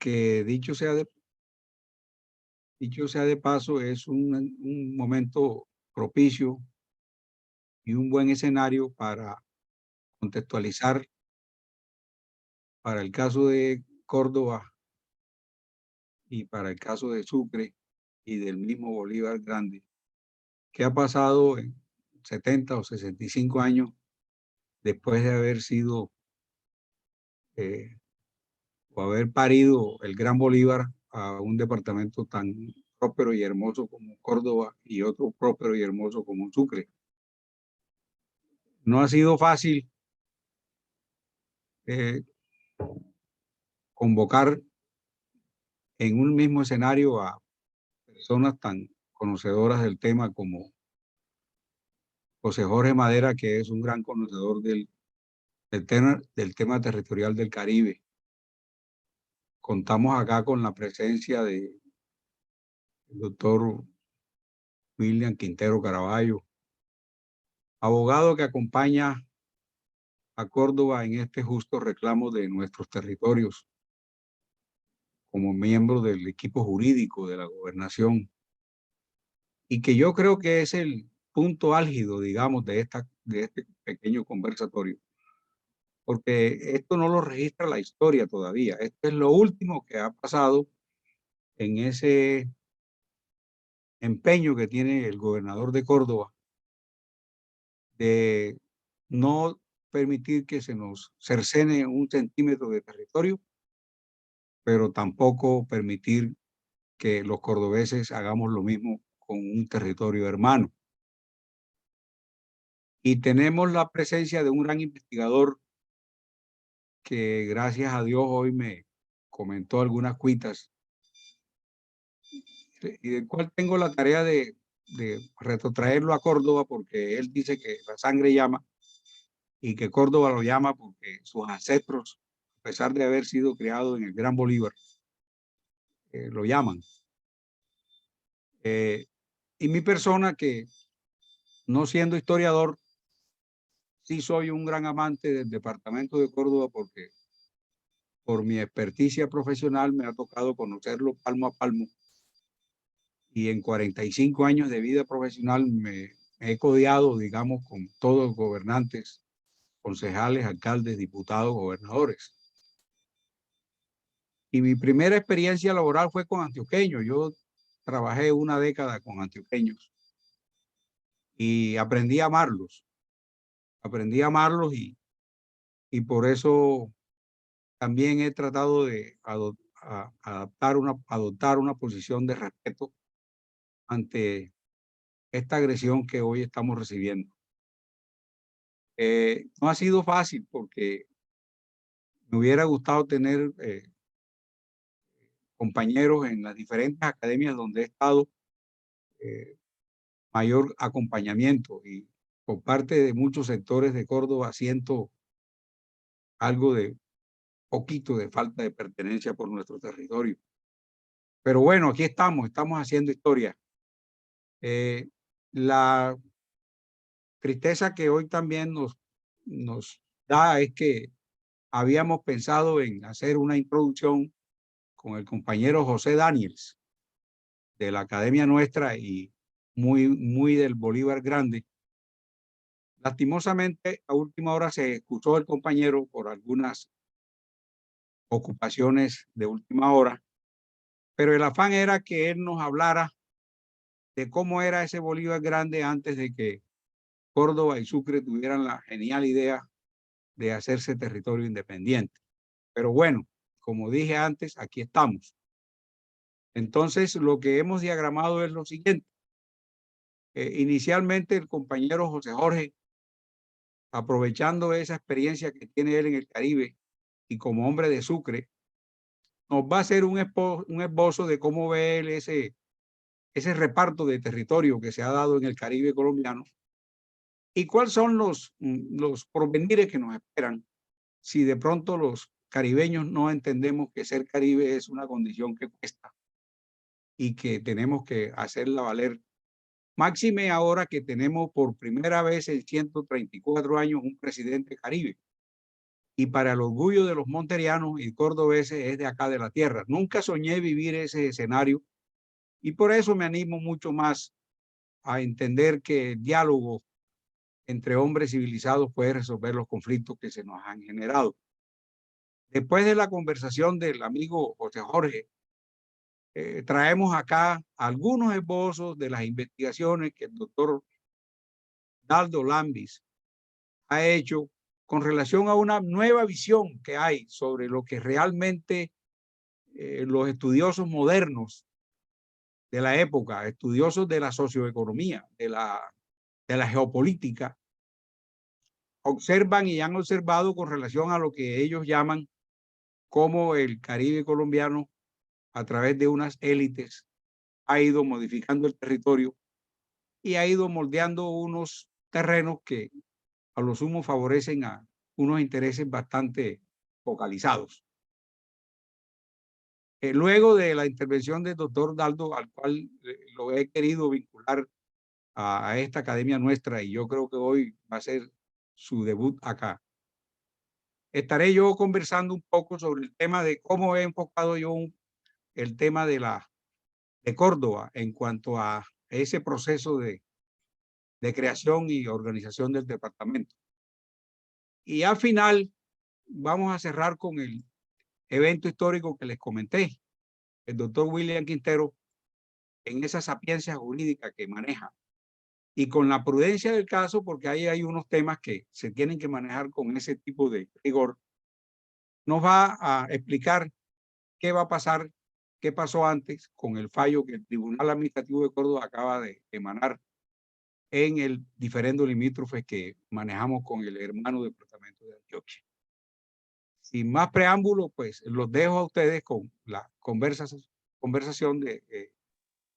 que dicho sea de paso, es un momento propicio y un buen escenario para contextualizar para el caso de Córdoba y para el caso de Sucre y del mismo Bolívar Grande, qué ha pasado en 70 o 65 años después de haber sido eh, o haber parido el Gran Bolívar a un departamento tan próspero y hermoso como Córdoba y otro próspero y hermoso como Sucre. No ha sido fácil eh, convocar en un mismo escenario a personas tan conocedoras del tema como José Jorge Madera, que es un gran conocedor del tema territorial del Caribe. Contamos acá con la presencia del doctor William Quintero Caraballo, abogado que acompaña a Córdoba en este justo reclamo de nuestros territorios como miembro del equipo jurídico de la gobernación, y que yo creo que es el punto álgido, digamos, de este pequeño conversatorio, porque esto no lo registra la historia todavía. Esto es lo último que ha pasado en ese empeño que tiene el gobernador de Córdoba de no permitir que se nos cercene un centímetro de territorio, pero tampoco permitir que los cordobeses hagamos lo mismo con un territorio hermano. Y tenemos la presencia de un gran investigador que, gracias a Dios, hoy me comentó algunas cuitas y del cual tengo la tarea de retrotraerlo a Córdoba, porque él dice que la sangre llama y que Córdoba lo llama porque sus ancestros, a pesar de haber sido criados en el Gran Bolívar, lo llaman. Y mi persona, que no siendo historiador, sí soy un gran amante del departamento de Córdoba, porque por mi experticia profesional me ha tocado conocerlo palmo a palmo, y en 45 años de vida profesional me he codiado, digamos, con todos los gobernantes, concejales, alcaldes, diputados, gobernadores. Y mi primera experiencia laboral fue con antioqueños. Yo trabajé una década con antioqueños y aprendí a amarlos, y por eso también he tratado de adoptar una posición de respeto ante esta agresión que hoy estamos recibiendo. No ha sido fácil, porque me hubiera gustado tener compañeros en las diferentes academias donde he estado, eh, mayor acompañamiento, y por parte de muchos sectores de Córdoba siento algo de poquito de falta de pertenencia por nuestro territorio. Pero bueno, aquí estamos haciendo historia. Eh, la tristeza que hoy también nos da es que habíamos pensado en hacer una introducción con el compañero José Daniels de la academia nuestra y muy del Bolívar Grande. Lastimosamente, a última hora se excusó el compañero por algunas ocupaciones de última hora, pero el afán era que él nos hablara de cómo era ese Bolívar Grande antes de que Córdoba y Sucre tuvieran la genial idea de hacerse territorio independiente. Pero bueno, como dije antes, aquí estamos. Entonces, lo que hemos diagramado es lo siguiente. Inicialmente, el compañero José Jorge, aprovechando esa experiencia que tiene él en el Caribe y como hombre de Sucre, nos va a hacer un esbozo de cómo ve él ese reparto de territorio que se ha dado en el Caribe colombiano, y cuáles son los porvenires que nos esperan si de pronto los caribeños no entendemos que ser Caribe es una condición que cuesta y que tenemos que hacerla valer. Máxime ahora que tenemos por primera vez en 134 años un presidente Caribe. y para el orgullo de los monterianos y cordobeses es de acá de la tierra. Nunca soñé vivir ese escenario y por eso me animo mucho más a entender que el diálogo entre hombres civilizados puede resolver los conflictos que se nos han generado. Después de la conversación del amigo José Jorge, traemos acá algunos esbozos de las investigaciones que el doctor Daldo Lambis ha hecho con relación a una nueva visión que hay sobre lo que realmente los estudiosos modernos de la época, estudiosos de la socioeconomía, de la geopolítica, observan y han observado con relación a lo que ellos llaman como el Caribe colombiano, a través de unas élites, ha ido modificando el territorio y ha ido moldeando unos terrenos que a lo sumo favorecen a unos intereses bastante focalizados. Luego de la intervención del doctor Daldo, al cual lo he querido vincular a esta academia nuestra, y yo creo que hoy va a ser su debut acá, estaré yo conversando un poco sobre el tema de cómo he enfocado yo el tema de Córdoba en cuanto a ese proceso de creación y organización del departamento. Y al final vamos a cerrar con el evento histórico que les comenté. El doctor William Quintero, en esa sapiencia jurídica que maneja y con la prudencia del caso, porque ahí hay unos temas que se tienen que manejar con ese tipo de rigor, nos va a explicar qué va a pasar, qué pasó antes con el fallo que el Tribunal Administrativo de Córdoba acaba de emanar en el diferendo limítrofe que manejamos con el hermano departamento de Antioquia. Sin más preámbulos, pues los dejo a ustedes con la conversación de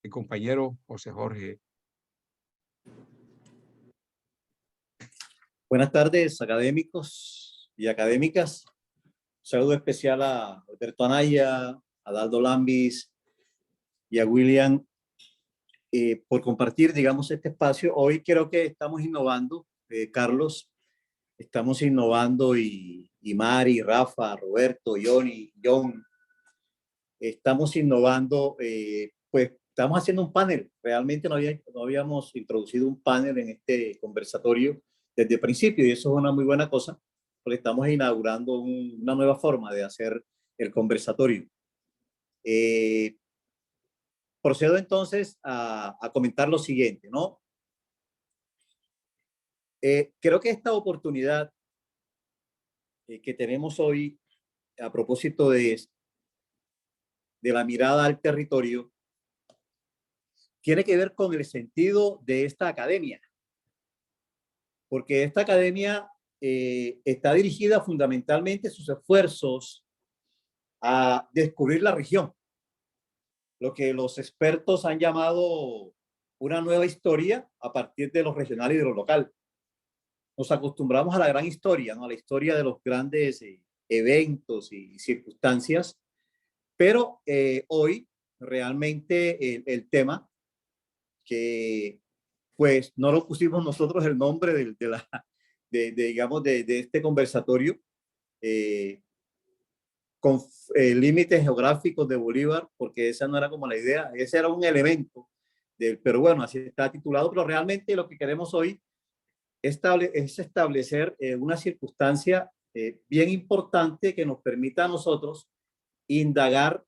el compañero José Jorge. Buenas tardes, académicos y académicas. Un saludo especial a Alberto Anaya, a Daldo Lambis y a William por compartir, digamos, este espacio. Hoy creo que estamos innovando, Carlos, estamos innovando y Mari, Rafa, Roberto, Johnny, John, estamos innovando, pues estamos haciendo un panel. Realmente no habíamos introducido un panel en este conversatorio desde el principio y eso es una muy buena cosa porque estamos inaugurando una nueva forma de hacer el conversatorio. Procedo entonces a comentar lo siguiente, ¿no? Creo que esta oportunidad que tenemos hoy a propósito de la mirada al territorio tiene que ver con el sentido de esta academia, porque esta academia está dirigida fundamentalmente sus esfuerzos a descubrir la región, lo que los expertos han llamado una nueva historia a partir de lo regional y de lo local. Nos acostumbramos a la gran historia, ¿no? A la historia de los grandes eventos y circunstancias, pero hoy realmente el tema que pues no lo pusimos nosotros el nombre digamos, de este conversatorio con límites geográficos de Bolívar, porque esa no era como la idea, ese era un elemento pero bueno, así está titulado, pero realmente lo que queremos hoy es establecer una circunstancia bien importante que nos permita a nosotros indagar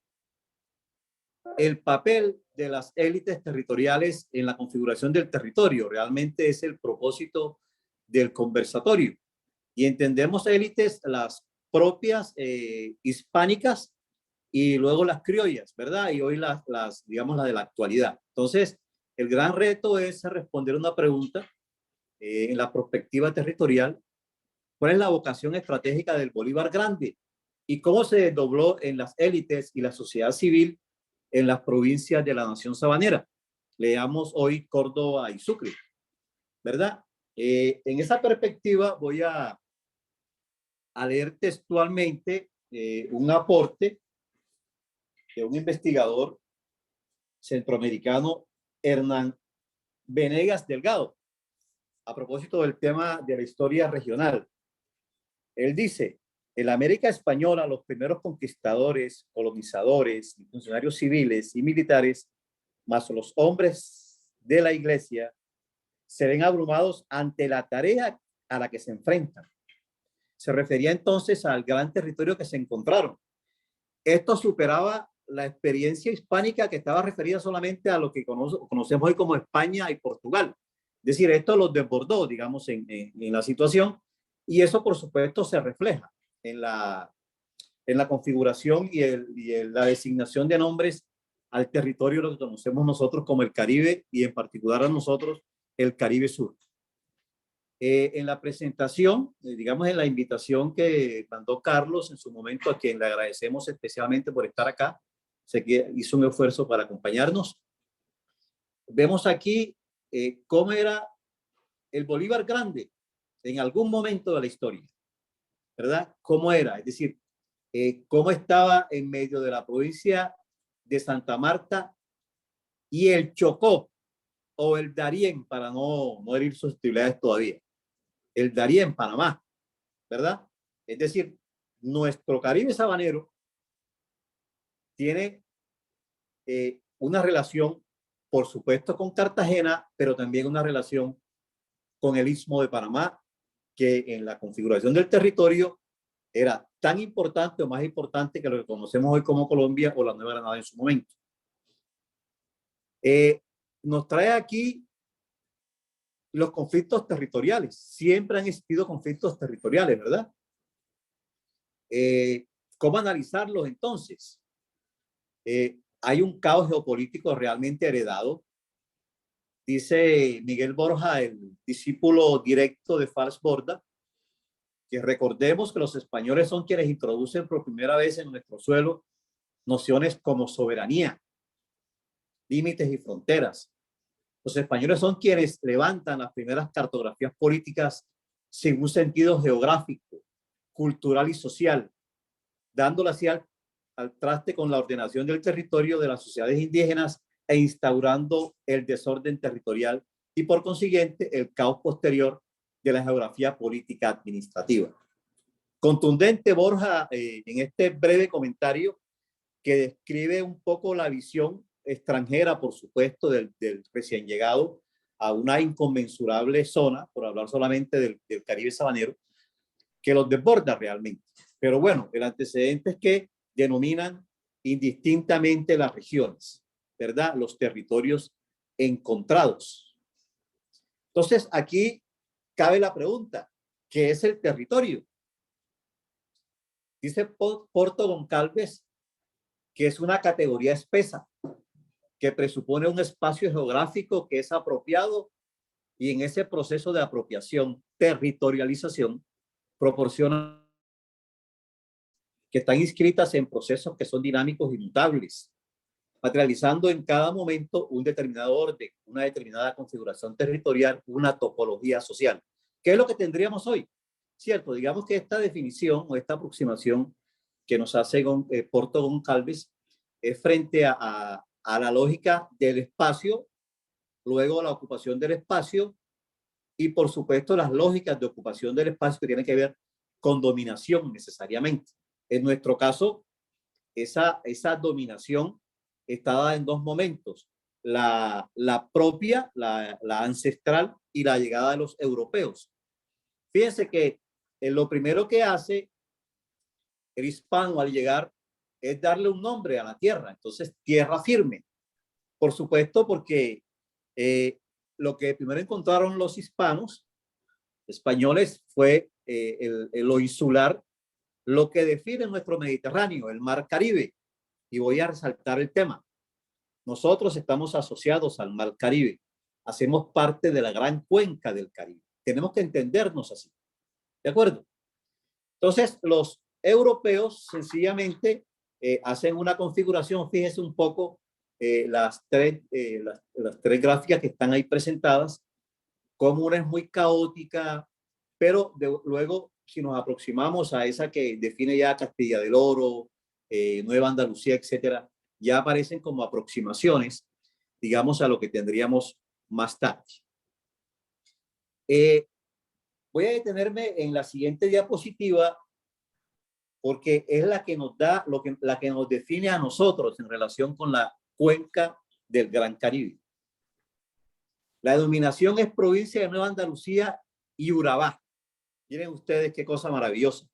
el papel de las élites territoriales en la configuración del territorio. Realmente es el propósito del conversatorio. Y entendemos élites las propias hispánicas y luego las criollas, ¿verdad? Y hoy digamos, las de la actualidad. Entonces, el gran reto es responder una pregunta en la perspectiva territorial. ¿Cuál es la vocación estratégica del Bolívar Grande? ¿Y cómo se desdobló en las élites y la sociedad civil en las provincias de la nación sabanera? Leamos hoy Córdoba y Sucre, ¿verdad? En esa perspectiva voy a leer textualmente un aporte de un investigador centroamericano, Hernán Venegas Delgado, a propósito del tema de la historia regional. Él dice, En la América española, los primeros conquistadores, colonizadores, funcionarios civiles y militares, más los hombres de la iglesia, se ven abrumados ante la tarea a la que se enfrentan. Se refería entonces al gran territorio que se encontraron. Esto superaba la experiencia hispánica que estaba referida solamente a lo que conocemos hoy como España y Portugal. Es decir, esto los desbordó, digamos, en la situación, y eso, por supuesto, se refleja en la configuración y la designación de nombres al territorio, lo que conocemos nosotros como el Caribe, y en particular a nosotros, el Caribe Sur. En la presentación, digamos en la invitación que mandó Carlos en su momento, a quien le agradecemos especialmente por estar acá, sé que hizo un esfuerzo para acompañarnos. Vemos aquí cómo era el Bolívar grande en algún momento de la historia, ¿verdad? ¿Cómo era? Es decir, cómo estaba en medio de la provincia de Santa Marta y el Chocó, o el Darién, para no herir susceptibilidades todavía. El Darién, Panamá, ¿verdad? Es decir, nuestro Caribe sabanero tiene una relación, por supuesto, con Cartagena, pero también una relación con el Istmo de Panamá, que en la configuración del territorio era tan importante o más importante que lo que conocemos hoy como Colombia o la Nueva Granada en su momento. Nos trae aquí los conflictos territoriales. Siempre han existido conflictos territoriales, ¿verdad? ¿Cómo analizarlos entonces? Hay un caos geopolítico realmente heredado. Dice Miguel Borja, el discípulo directo de Fals Borda, que recordemos que los españoles son quienes introducen por primera vez en nuestro suelo nociones como soberanía, límites y fronteras. Los españoles son quienes levantan las primeras cartografías políticas sin un sentido geográfico, cultural y social, dándole así al traste con la ordenación del territorio de las sociedades indígenas e instaurando el desorden territorial y, por consiguiente, el caos posterior de la geografía política administrativa. Contundente Borja en este breve comentario que describe un poco la visión extranjera, por supuesto, del recién llegado a una inconmensurable zona, por hablar solamente del Caribe sabanero, que los desborda realmente. Pero bueno, el antecedente es que denominan indistintamente las regiones, ¿verdad? Los territorios encontrados. Entonces, aquí cabe la pregunta, ¿qué es el territorio? Dice Porto Goncalves que es una categoría espesa que presupone un espacio geográfico que es apropiado y en ese proceso de apropiación, territorialización, proporciona que están inscritas en procesos que son dinámicos y mutables, materializando en cada momento un determinado orden, una determinada configuración territorial, una topología social. ¿Qué es lo que tendríamos hoy? Cierto, digamos que esta definición o esta aproximación que nos hace Porto Goncalves es frente a la lógica del espacio, luego la ocupación del espacio y, por supuesto, las lógicas de ocupación del espacio que tienen que ver con dominación necesariamente. En nuestro caso, esa dominación está dada en dos momentos, la propia, la ancestral y la llegada de los europeos. Fíjense que lo primero que hace el hispano al llegar es darle un nombre a la tierra, entonces tierra firme. Por supuesto, porque lo que primero encontraron los hispanos, españoles, fue lo insular, lo que define nuestro Mediterráneo, el mar Caribe. Y voy a resaltar el tema. Nosotros estamos asociados al mar Caribe, hacemos parte de la gran cuenca del Caribe. Tenemos que entendernos así, ¿de acuerdo? Entonces, los europeos sencillamente hacen una configuración, fíjense un poco las tres gráficas que están ahí presentadas, como una es muy caótica, pero luego si nos aproximamos a esa que define ya Castilla del Oro, Nueva Andalucía, etcétera, ya aparecen como aproximaciones, digamos, a lo que tendríamos más tarde. Voy a detenerme en la siguiente diapositiva porque es la que nos da, la que nos define a nosotros en relación con la cuenca del Gran Caribe. La denominación es provincia de Nueva Andalucía y Urabá. Miren ustedes qué cosa maravillosa.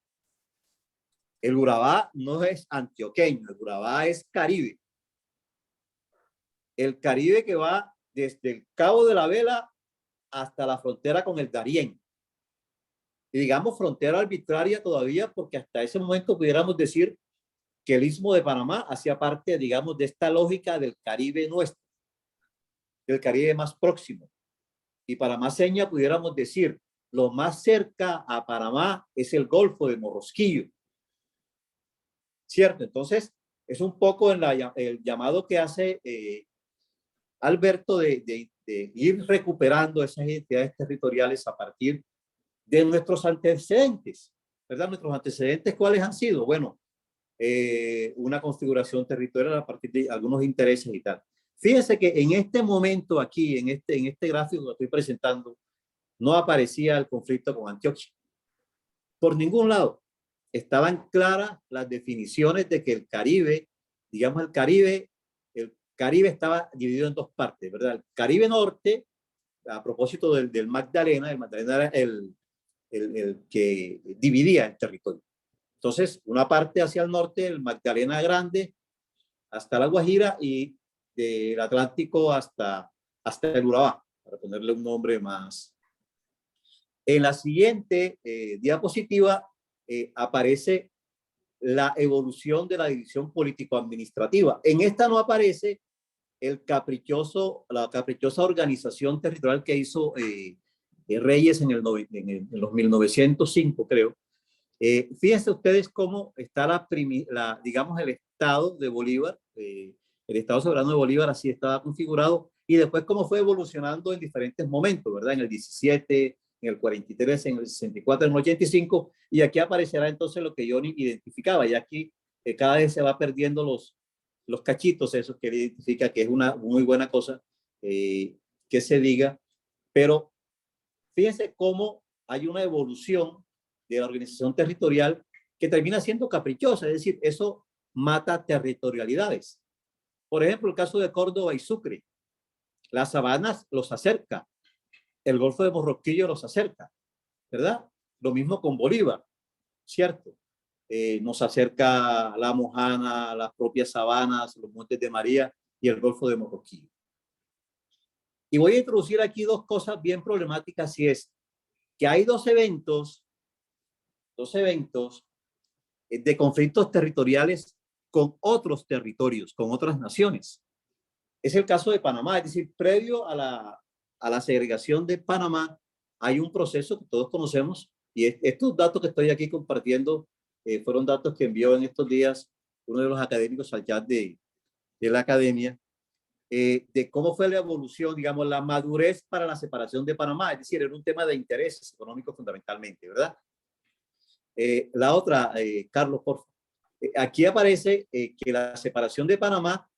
El Urabá no es antioqueño, el Urabá es Caribe. El Caribe que va desde el Cabo de la Vela hasta la frontera con el Darién. Y digamos frontera arbitraria todavía, porque hasta ese momento pudiéramos decir que el Istmo de Panamá hacía parte, digamos, de esta lógica del Caribe nuestro, del Caribe más próximo. Y para más seña pudiéramos decir, lo más cerca a Panamá es el Golfo de Morrosquillo. ¿Cierto? Entonces, es un poco en el llamado que hace Alberto de ir recuperando esas identidades territoriales a partir de nuestros antecedentes, ¿verdad? Nuestros antecedentes, ¿cuáles han sido? Bueno, una configuración territorial a partir de algunos intereses y tal. Fíjense que en este momento aquí, en este gráfico que estoy presentando, no aparecía el conflicto con Antioquia. Por ningún lado. Estaban claras las definiciones de que el Caribe, digamos el Caribe estaba dividido en dos partes, ¿verdad? El Caribe Norte, a propósito del Magdalena, el Magdalena era el que dividía el territorio. Entonces, una parte hacia el norte, el Magdalena Grande, hasta la Guajira, y del Atlántico hasta el Urabá, para ponerle un nombre más. En la siguiente diapositiva aparece la evolución de la división político-administrativa. En esta no aparece la caprichosa organización territorial que hizo Reyes en los 1905, creo. Fíjense ustedes cómo está digamos, el Estado de Bolívar, el Estado soberano de Bolívar, así estaba configurado, y después cómo fue evolucionando en diferentes momentos, ¿verdad? En el 17, en el 43, en el 64, en el 85, y aquí aparecerá entonces lo que yo identificaba, y aquí cada vez se va perdiendo los cachitos esos que él identifica, que es una muy buena cosa que se diga, pero fíjense cómo hay una evolución de la organización territorial que termina siendo caprichosa, es decir, eso mata territorialidades. Por ejemplo, el caso de Córdoba y Sucre, las sabanas los acerca, el Golfo de Morrosquillo los acerca, ¿verdad? Lo mismo con Bolívar, ¿cierto? Nos acerca la Mojana, las propias sabanas, los Montes de María y el Golfo de Morrosquillo. Y voy a introducir aquí dos cosas bien problemáticas, y es que hay dos eventos de conflictos territoriales con otros territorios, con otras naciones. Es el caso de Panamá, es decir, previo a la segregación de Panamá, hay un proceso que todos conocemos, y estos datos que estoy aquí compartiendo fueron datos que envió en estos días uno de los académicos al chat de la academia, de cómo fue la evolución, digamos, la madurez para la separación de Panamá, es decir, era un tema de intereses económicos fundamentalmente, ¿verdad? La otra, Carlos, por favor. Aquí aparece que la separación de Panamá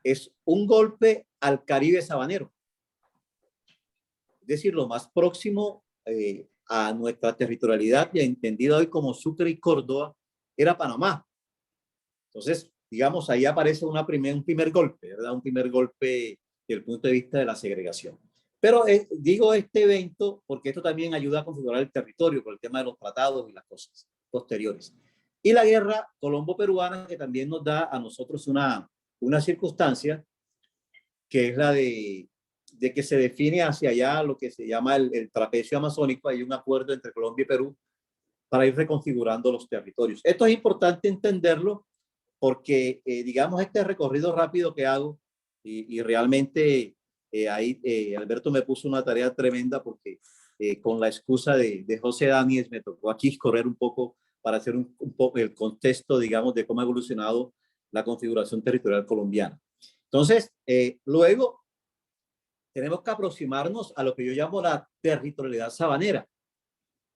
es un golpe al Caribe sabanero. Es decir, lo más próximo a nuestra territorialidad, y entendido hoy como Sucre y Córdoba, era Panamá. Entonces, digamos, ahí aparece un primer golpe, ¿verdad? Un primer golpe desde el punto de vista de la segregación. Pero digo este evento porque esto también ayuda a configurar el territorio por el tema de los tratados y las cosas posteriores. Y la guerra colombo-peruana, que también nos da a nosotros una circunstancia, que es la de que se define hacia allá lo que se llama el trapecio amazónico. Hay un acuerdo entre Colombia y Perú para ir reconfigurando los territorios. Esto es importante entenderlo porque, digamos, este recorrido rápido que hago, y realmente ahí Alberto me puso una tarea tremenda porque con la excusa de José Daniels me tocó aquí correr un poco para hacer un poco el contexto, digamos, de cómo ha evolucionado la configuración territorial colombiana. Entonces, luego tenemos que aproximarnos a lo que yo llamo la territorialidad sabanera,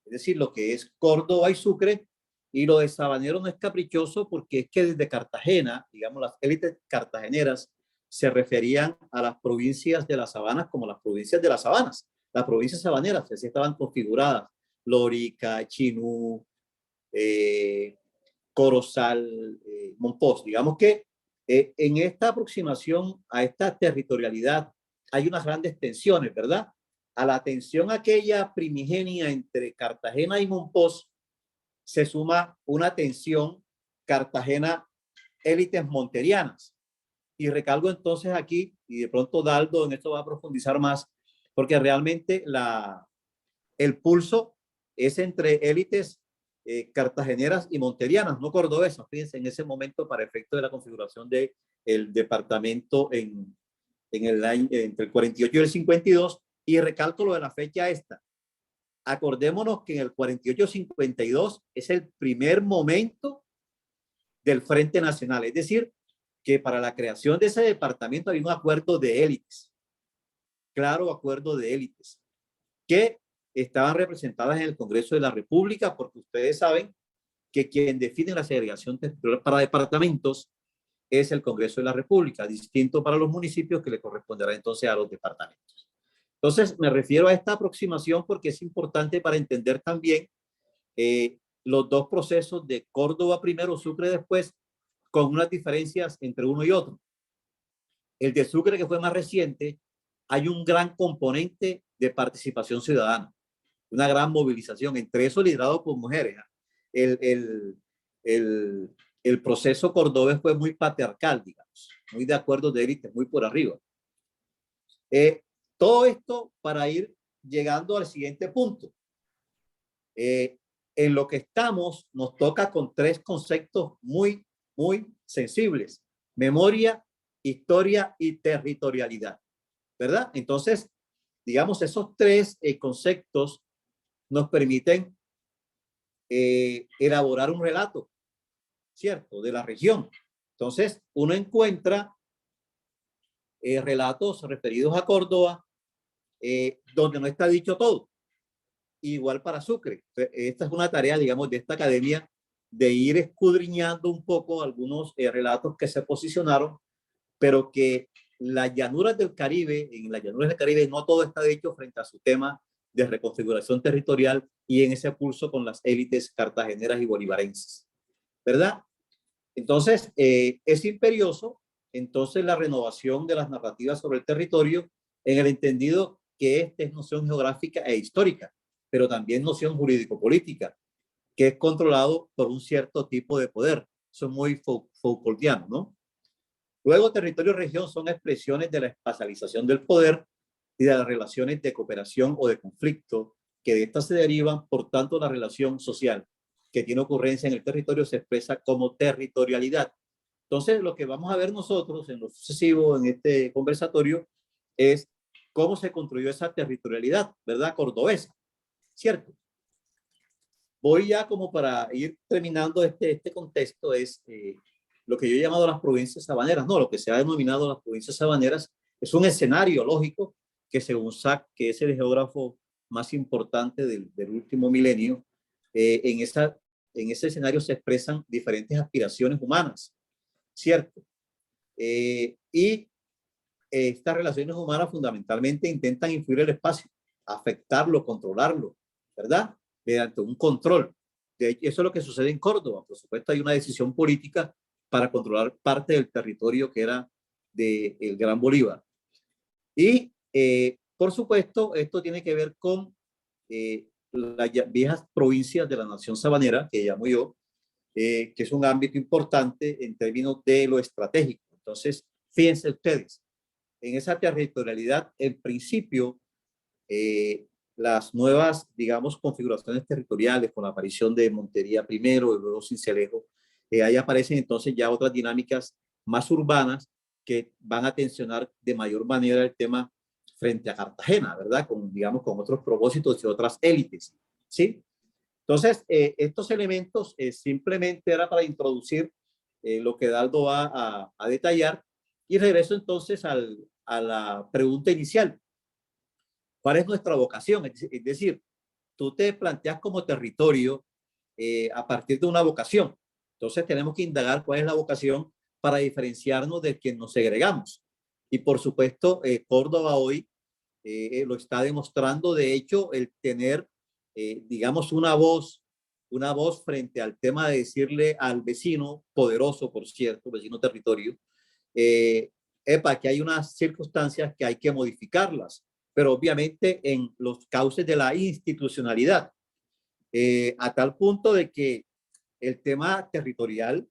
es decir, lo que es Córdoba y Sucre. Y lo de sabanero no es caprichoso porque es que desde Cartagena, digamos, las élites cartageneras se referían a las provincias de las sabanas como las provincias de las sabanas, las provincias sabaneras, así estaban configuradas: Lorica, Chinú, Corozal, Monpós. Digamos que en esta aproximación a esta territorialidad hay unas grandes tensiones, ¿verdad? A la tensión aquella primigenia entre Cartagena y Monpós se suma una tensión Cartagena élites monterianas. Y recalco entonces aquí, y de pronto Daldo en esto va a profundizar más, porque realmente el pulso es entre élites cartageneras y monterianas, no cordobesas. Fíjense, en ese momento, para efecto de la configuración del departamento en el año, entre el 48 y el 52, y recalco lo de la fecha esta. Acordémonos que en el 48-52 es el primer momento del Frente Nacional, es decir, que para la creación de ese departamento había un acuerdo de élites, claro acuerdo de élites, que estaban representadas en el Congreso de la República, porque ustedes saben que quien define la segregación territorial para departamentos es el Congreso de la República, distinto para los municipios que le corresponderá entonces a los departamentos. Entonces, me refiero a esta aproximación porque es importante para entender también los dos procesos de Córdoba primero, Sucre después, con unas diferencias entre uno y otro. El de Sucre, que fue más reciente, hay un gran componente de participación ciudadana, una gran movilización, entre eso liderado por mujeres. El proceso cordobés fue muy patriarcal, digamos, muy de acuerdos de élite, muy por arriba. Todo esto para ir llegando al siguiente punto. En lo que estamos, nos toca con tres conceptos muy sensibles: memoria, historia y territorialidad, ¿verdad? Entonces, digamos, esos tres conceptos nos permiten elaborar un relato, ¿cierto?, de la región. Entonces, uno encuentra relatos referidos a Córdoba donde no está dicho todo. Igual para Sucre. Esta es una tarea, digamos, de esta academia, de ir escudriñando un poco algunos relatos que se posicionaron, pero que las llanuras del Caribe, en las llanuras del Caribe no todo está dicho frente a su tema de reconfiguración territorial y en ese pulso con las élites cartageneras y bolivarenses, ¿verdad? Entonces, es imperioso entonces la renovación de las narrativas sobre el territorio en el entendido que esta es noción geográfica e histórica, pero también noción jurídico-política, que es controlado por un cierto tipo de poder. Eso es muy Foucaultiano, ¿no? Luego, territorio y región son expresiones de la espacialización del poder y de las relaciones de cooperación o de conflicto, que de estas se derivan, por tanto, la relación social que tiene ocurrencia en el territorio se expresa como territorialidad. Entonces, lo que vamos a ver nosotros en lo sucesivo en este conversatorio es cómo se construyó esa territorialidad, ¿verdad?, cordobesa, ¿cierto? Voy ya como para ir terminando este contexto, es lo que yo he llamado las provincias sabaneras, no, lo que se ha denominado las provincias sabaneras, es un escenario lógico que según Sack, que es el geógrafo más importante del último milenio, en ese escenario se expresan diferentes aspiraciones humanas, ¿cierto? Y estas relaciones humanas fundamentalmente intentan influir el espacio, afectarlo, controlarlo, ¿verdad?, mediante un control. De hecho, eso es lo que sucede en Córdoba. Por supuesto, hay una decisión política para controlar parte del territorio que era del Gran Bolívar. Y, por supuesto, esto tiene que ver con las viejas provincias de la nación sabanera, que llamo yo, que es un ámbito importante en términos de lo estratégico. Entonces, fíjense ustedes, en esa territorialidad, en principio, las nuevas, digamos, configuraciones territoriales con la aparición de Montería primero y luego Sincelejo, ahí aparecen entonces ya otras dinámicas más urbanas que van a tensionar de mayor manera el tema frente a Cartagena, ¿verdad? Con, digamos, con otros propósitos y otras élites, ¿sí? Entonces, estos elementos simplemente era para introducir lo que Daldo va a detallar, y regreso entonces a la pregunta inicial. ¿Cuál es nuestra vocación? Es decir, tú te planteas como territorio a partir de una vocación. Entonces tenemos que indagar cuál es la vocación para diferenciarnos de quien nos segregamos. Y por supuesto, Córdoba hoy lo está demostrando. De hecho, el tener, digamos, una voz una voz frente al tema de decirle al vecino, poderoso, por cierto, vecino territorio, epa, que hay unas circunstancias que hay que modificarlas, pero obviamente en los cauces de la institucionalidad, a tal punto de que el tema territorial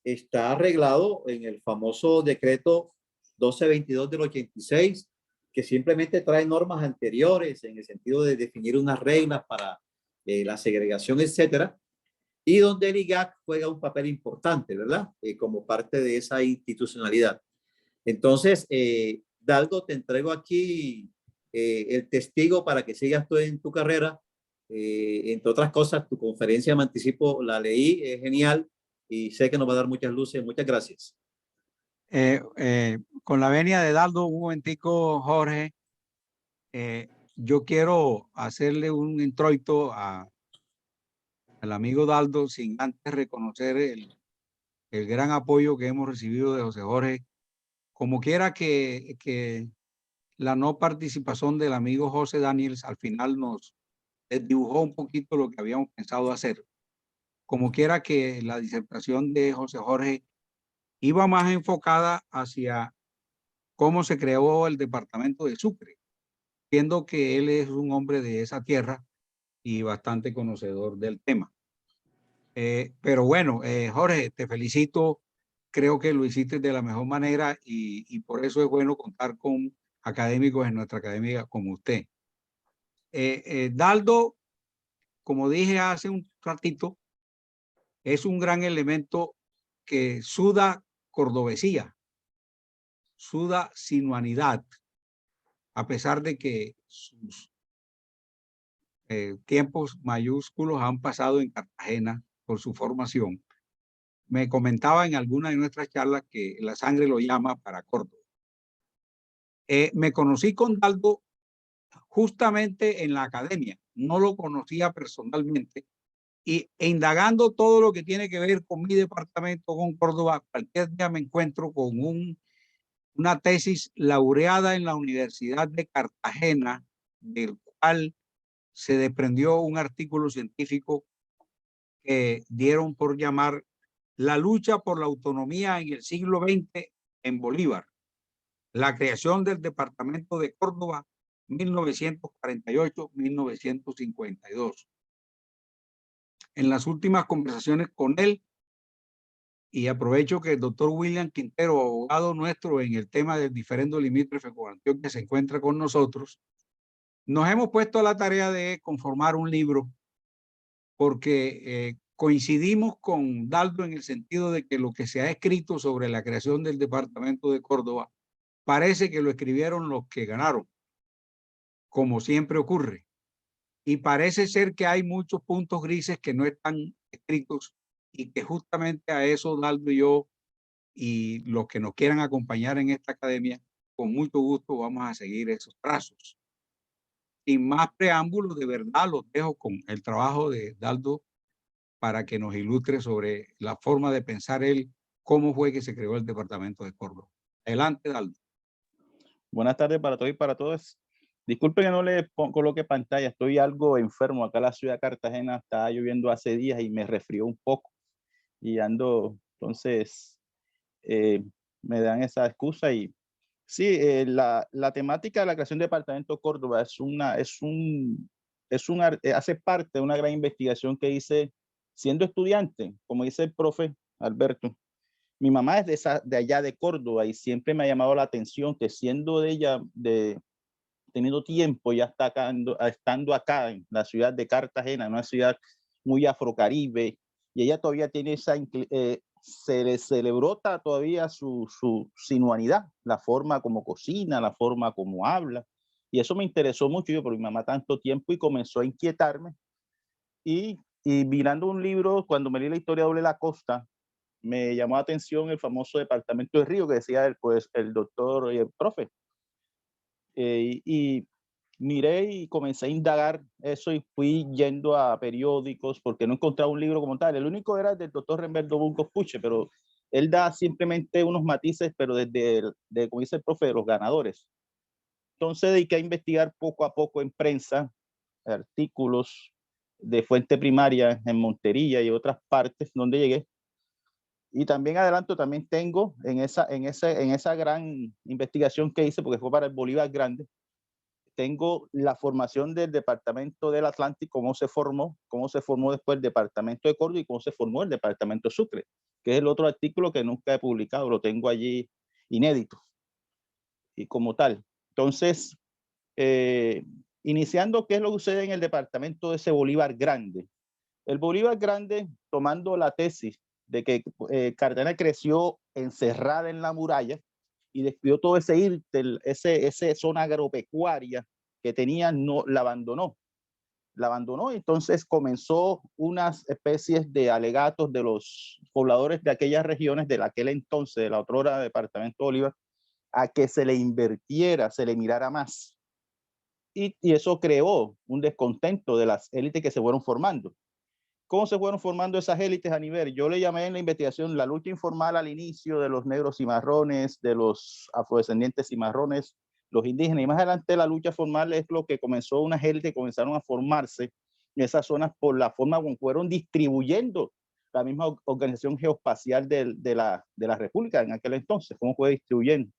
está arreglado en el famoso decreto 1222 del 86, que simplemente trae normas anteriores en el sentido de definir unas reglas para la segregación, etcétera, y donde el IGAC juega un papel importante, ¿verdad? Como parte de esa institucionalidad. Entonces, Dalgo, te entrego aquí el testigo para que sigas tú en tu carrera. Entre otras cosas, tu conferencia, me anticipo, la leí, es genial y sé que nos va a dar muchas luces. Muchas gracias. Con la venia de Daldo, un momentico, Jorge, yo quiero hacerle un introito al amigo Daldo sin antes reconocer el gran apoyo que hemos recibido de José Jorge. Como quiera que la no participación del amigo José Daniels al final nos dibujó un poquito lo que habíamos pensado hacer. Como quiera que la disertación de José Jorge iba más enfocada hacia cómo se creó el departamento de Sucre, viendo que él es un hombre de esa tierra y bastante conocedor del tema. Pero bueno, Jorge, te felicito. Creo que lo hiciste de la mejor manera y por eso es bueno contar con académicos en nuestra academia como usted. Daldo, como dije hace un ratito, es un gran elemento que suda cordobesía, suda sinuanidad, a pesar de que sus tiempos mayúsculos han pasado en Cartagena por su formación. Me comentaba en alguna de nuestras charlas que la sangre lo llama para Córdoba. Me conocí con Daldo justamente en la academia, no lo conocía personalmente e indagando todo lo que tiene que ver con mi departamento, con Córdoba, cualquier día me encuentro con una tesis laureada en la Universidad de Cartagena, del cual se desprendió un artículo científico que dieron por llamar La lucha por la autonomía en el siglo XX en Bolívar, la creación del departamento de Córdoba 1948-1952. En las últimas conversaciones con él, y aprovecho que el doctor William Quintero, abogado nuestro en el tema del diferendo limítrofe con Antioquia, se encuentra con nosotros, nos hemos puesto a la tarea de conformar un libro porque coincidimos con Daldo en el sentido de que lo que se ha escrito sobre la creación del departamento de Córdoba parece que lo escribieron los que ganaron, como siempre ocurre. Y parece ser que hay muchos puntos grises que no están escritos y que justamente a eso Daldo y yo y los que nos quieran acompañar en esta academia, con mucho gusto vamos a seguir esos trazos. Sin más preámbulos, de verdad los dejo con el trabajo de Daldo para que nos ilustre sobre la forma de pensar él, cómo fue que se creó el departamento de Córdoba. Adelante, Daldo. Buenas tardes para todos y para todas. Disculpen que no le coloque pantalla, estoy algo enfermo. Acá en la ciudad de Cartagena está lloviendo hace días y me resfrió un poco y ando, entonces me dan esa excusa. Y sí, la temática de la creación del departamento Córdoba hace parte de una gran investigación que hice siendo estudiante, como dice el profe Alberto. Mi mamá es de allá de Córdoba y siempre me ha llamado la atención que siendo de ella, teniendo tiempo ya estando acá en la ciudad de Cartagena, una ciudad muy afrocaribe, y ella todavía tiene se le brota todavía su sinuanidad, la forma como cocina, la forma como habla, y eso me interesó mucho yo por mi mamá tanto tiempo y comenzó a inquietarme. Y mirando un libro, cuando me leí la historia de Doble la Costa, me llamó la atención el famoso departamento de Río que decía el doctor y el profe. Y miré y comencé a indagar eso y fui yendo a periódicos porque no encontraba un libro como tal. El único era del doctor Remberto Bunco Puche, pero él da simplemente unos matices, pero como dice el profe, de los ganadores. Entonces dediqué a investigar poco a poco en prensa, artículos, de fuente primaria en Montería y otras partes donde llegué. Y también adelanto, también tengo en esa gran investigación que hice, porque fue para el Bolívar Grande, tengo la formación del Departamento del Atlántico, cómo se formó después el Departamento de Córdoba y cómo se formó el Departamento de Sucre, que es el otro artículo que nunca he publicado, lo tengo allí inédito y como tal. Entonces, iniciando, ¿qué es lo que sucede en el departamento de ese Bolívar Grande? El Bolívar Grande, tomando la tesis de que Cartagena creció encerrada en la muralla y despidió todo ese IRTEL, esa zona agropecuaria que tenía, no la abandonó. La abandonó, entonces comenzó unas especies de alegatos de los pobladores de aquellas regiones de aquel entonces, de la otrora departamento de Bolívar, a que se le invirtiera, se le mirara más. Y eso creó un descontento de las élites que se fueron formando. ¿Cómo se fueron formando esas élites a nivel? Yo le llamé en la investigación la lucha informal al inicio de los negros cimarrones, de los afrodescendientes cimarrones, los indígenas, y más adelante la lucha formal es lo que comenzó, unas élites comenzaron a formarse en esas zonas por la forma como fueron distribuyendo la misma organización geoespacial de la República en aquel entonces, cómo fue distribuyendo,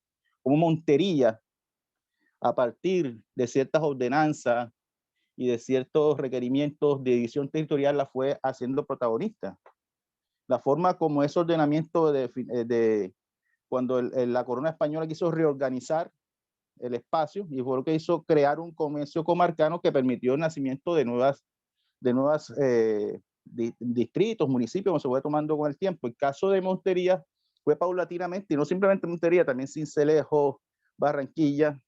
cómo Montería, a partir de ciertas ordenanzas y de ciertos requerimientos de división territorial, la fue haciendo protagonista. La forma como ese ordenamiento cuando la corona española quiso reorganizar el espacio, y fue lo que hizo crear un comercio comarcano que permitió el nacimiento de nuevas distritos, municipios, como se fue tomando con el tiempo. El caso de Montería fue paulatinamente, y no simplemente Montería, también Sincelejo, Barranquilla.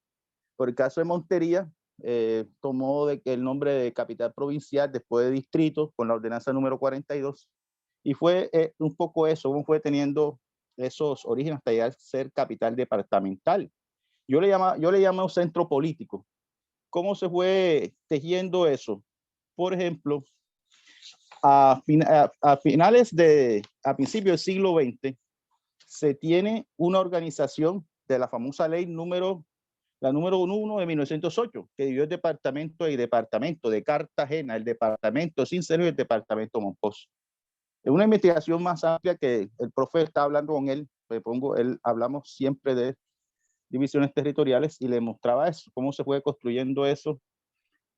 Por el caso de Montería, tomó el nombre de capital provincial después de distrito con la ordenanza número 42, y fue un poco eso, cómo fue teniendo esos orígenes hasta llegar a ser capital departamental. Yo le llamo un centro político. ¿Cómo se fue tejiendo eso? Por ejemplo, a principios del siglo XX, se tiene una organización de la famosa ley la número 1 de 1908, que dividió el departamento de Cartagena, el departamento de Sincelejo y el departamento de Mompox. Es una investigación más amplia que el profe está hablando con él, hablamos siempre de divisiones territoriales y le mostraba eso, cómo se fue construyendo eso.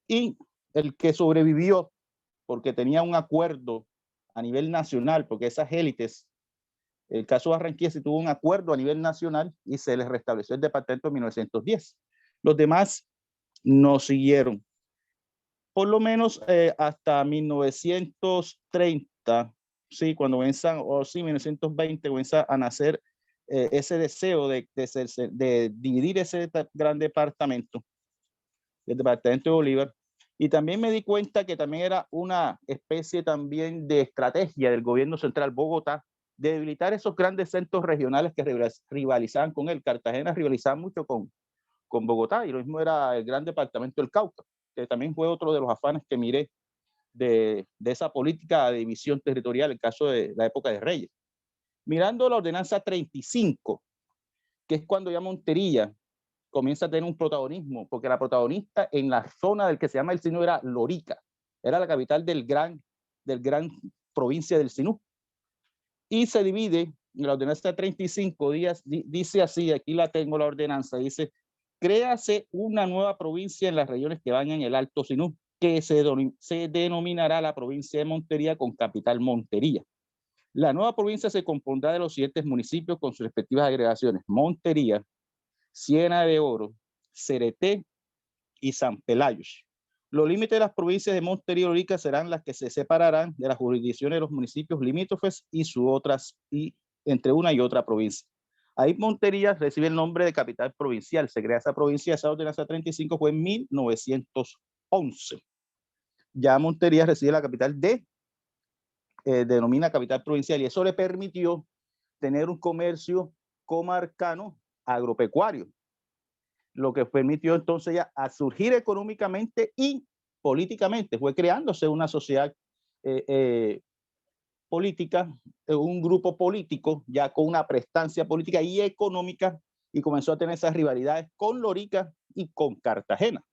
Y el que sobrevivió, porque tenía un acuerdo a nivel nacional, porque esas élites, el caso de Barranquilla se tuvo un acuerdo a nivel nacional y se les restableció el departamento en 1910. Los demás no siguieron. Por lo menos hasta 1930, sí, cuando comienzan, o sí, 1920, comienza a nacer ese deseo de dividir ese gran departamento, el departamento de Bolívar. Y también me di cuenta que también era una especie también de estrategia del gobierno central Bogotá de debilitar esos grandes centros regionales que rivalizaban con él. Cartagena rivalizaba mucho con Bogotá, y lo mismo era el gran departamento del Cauca, que también fue otro de los afanes que miré de esa política de división territorial, el caso de la época de Reyes. Mirando la ordenanza 35, que es cuando ya Montería comienza a tener un protagonismo, porque la protagonista en la zona del que se llama el Sinú era Lorica, era la capital del gran provincia del Sinú, y se divide en la ordenanza 35 días, dice así, aquí la tengo la ordenanza, dice: créase una nueva provincia en las regiones que van en el Alto Sinú, que se denominará la provincia de Montería con capital Montería. La nueva provincia se compondrá de los siguientes municipios con sus respectivas agregaciones: Montería, Ciénaga de Oro, Cereté y San Pelayos. Los límites de las provincias de Montería y Lorica serán las que se separarán de las jurisdicciones de los municipios limítrofes y entre una y otra provincia. Ahí Montería recibe el nombre de capital provincial. Se crea esa provincia, esa ordenanza 35 fue en 1911. Ya Montería recibe la capital denomina capital provincial, y eso le permitió tener un comercio comarcano agropecuario, lo que permitió entonces ya a surgir económicamente y políticamente. Fue creándose una sociedad política, un grupo político ya con una prestancia política y económica, y comenzó a tener esas rivalidades con Lorica y con Cartagena.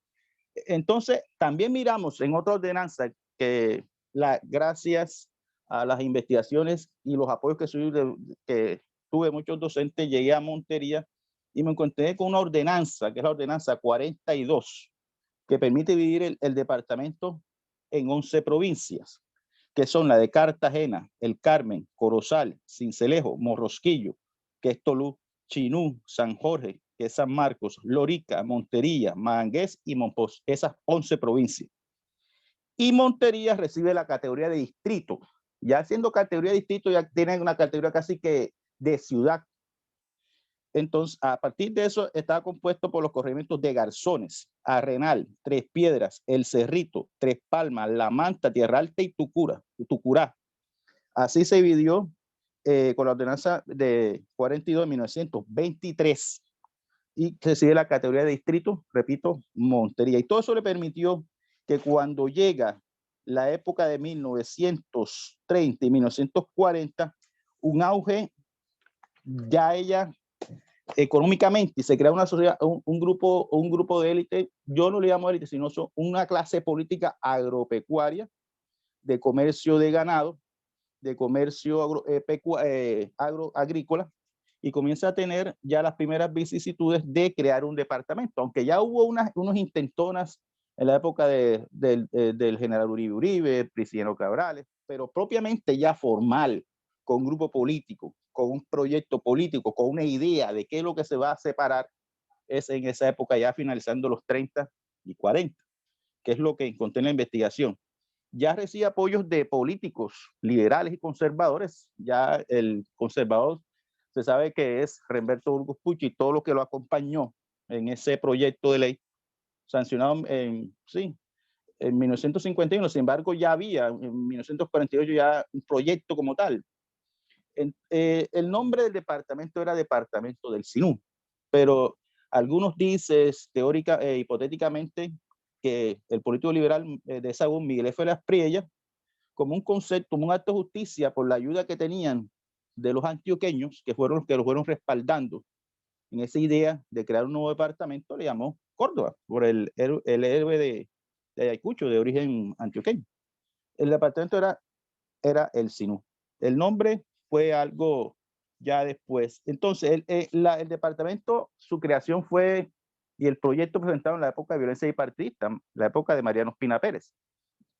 Entonces también miramos en otra ordenanza que gracias a las investigaciones y los apoyos que tuve muchos docentes, llegué a Montería y me encontré con una ordenanza, que es la ordenanza 42, que permite dividir el departamento en 11 provincias, que son la de Cartagena, El Carmen, Corozal, Sincelejo, Morrosquillo, que es Tolú, Chinú, San Jorge, que es San Marcos, Lorica, Montería, Mangués y Monpós, esas 11 provincias. Y Montería recibe la categoría de distrito. Ya siendo categoría de distrito, ya tienen una categoría casi que de ciudad. Entonces, a partir de eso, estaba compuesto por los corregimientos de Garzones, Arenal, Tres Piedras, El Cerrito, Tres Palmas, La Manta, Tierra Alta y Tucurá. Así se dividió con la ordenanza de 42 de 1923 y recibe la categoría de distrito, repito, Montería. Y todo eso le permitió que cuando llega la época de 1930 y 1940, un auge ya ella económicamente, y se crea una sociedad, un grupo de élite, yo no le llamo élite, sino son una clase política agropecuaria, de comercio de ganado, de comercio agrícola, y comienza a tener ya las primeras vicisitudes de crear un departamento, aunque ya hubo unos intentonas en la época del general Uribe, Prisciliano Cabrales, pero propiamente ya formal, con un grupo político, con un proyecto político, con una idea de qué es lo que se va a separar, es en esa época ya finalizando los 30 y 40, que es lo que encontré en la investigación. Ya recibe apoyos de políticos liberales y conservadores. Ya el conservador se sabe que es Remberto Burgos Pucci y todo lo que lo acompañó en ese proyecto de ley sancionado en 1951. Sin embargo, ya había en 1948 ya un proyecto como tal. El nombre del departamento era Departamento del Sinú, pero algunos dicen hipotéticamente que el político liberal de Sahagún, Miguel F. Las Priella, como un concepto, como un acto de justicia por la ayuda que tenían de los antioqueños, que fueron los que lo fueron respaldando en esa idea de crear un nuevo departamento, le llamó Córdoba, por el héroe de Ayacucho, de origen antioqueño. El departamento era el Sinú. El nombre fue algo ya después. Entonces, el departamento, su creación fue, y el proyecto presentado en la época de violencia bipartidista, la época de Mariano Ospina Pérez.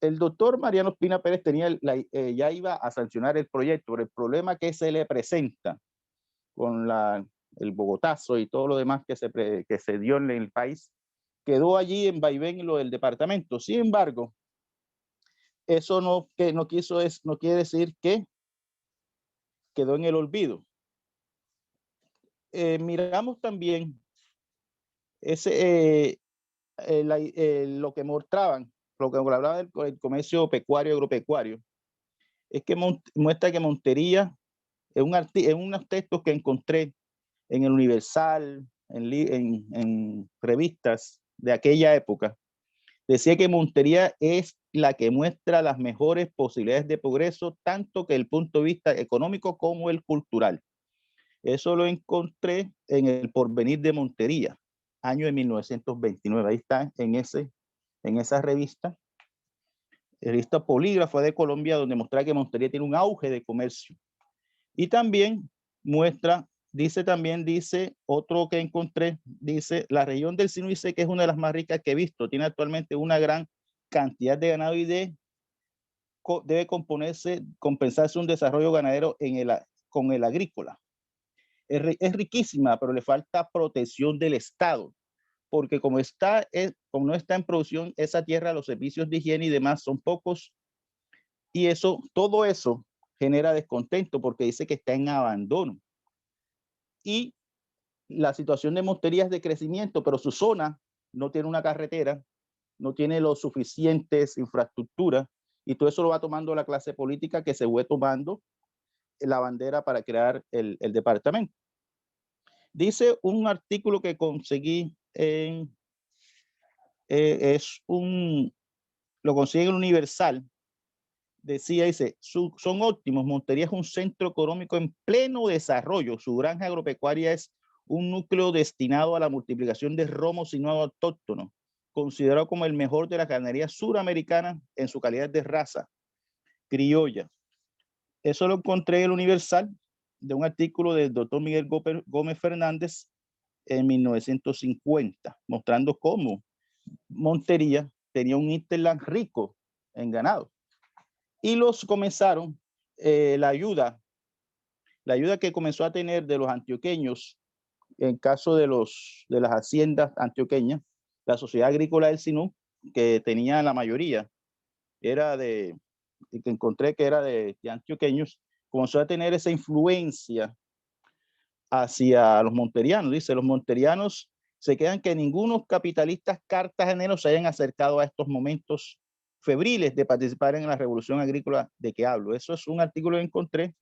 El doctor Mariano Ospina Pérez ya iba a sancionar el proyecto, pero el problema que se le presenta con el bogotazo y todo lo demás que se dio en el país, quedó allí en vaivén en lo del departamento. Sin embargo, eso no quiere decir que quedó en el olvido. Miramos también lo que mostraban, lo que hablaba del comercio pecuario agropecuario, es que muestra que Montería, en unos textos que encontré en el Universal, en revistas de aquella época, decía que Montería es la que muestra las mejores posibilidades de progreso, tanto que el punto de vista económico como el cultural. Eso lo encontré en el Porvenir de Montería, año de 1929. Ahí está en esa revista Polígrafo de Colombia, donde muestra que Montería tiene un auge de comercio. Y también dice otro que encontré, dice, la región del Sinú dice que es una de las más ricas que he visto. Tiene actualmente una gran cantidad de ganado y debe compensarse un desarrollo ganadero con el agrícola. Es riquísima, pero le falta protección del Estado, porque como no está en producción esa tierra, los servicios de higiene y demás son pocos, y todo eso genera descontento porque dice que está en abandono. Y la situación de Montería es de crecimiento, pero su zona no tiene una carretera, no tiene lo suficientes infraestructuras, y todo eso lo va tomando la clase política, que se fue tomando la bandera para crear el departamento. Dice un artículo que conseguí lo consigue en Universal. Dice, son óptimos. Montería es un centro económico en pleno desarrollo. Su granja agropecuaria es un núcleo destinado a la multiplicación de romos y nuevos autóctonos. considerado como el mejor de la ganadería suramericana en su calidad de raza criolla. Eso lo encontré en el Universal, de un artículo del doctor Miguel Gómez Fernández en 1950, mostrando cómo Montería tenía un hinterland rico en ganado. Y los comenzaron, la ayuda que comenzó a tener de los antioqueños, en caso de las haciendas antioqueñas, la Sociedad Agrícola del Sinú, que tenía la mayoría, era que encontré que era de antioqueños, comenzó a tener esa influencia hacia los monterianos. Dice, los monterianos se quedan que ningunos capitalistas cartageneros se hayan acercado a estos momentos febriles de participar en la revolución agrícola de que hablo. Eso es un artículo que encontré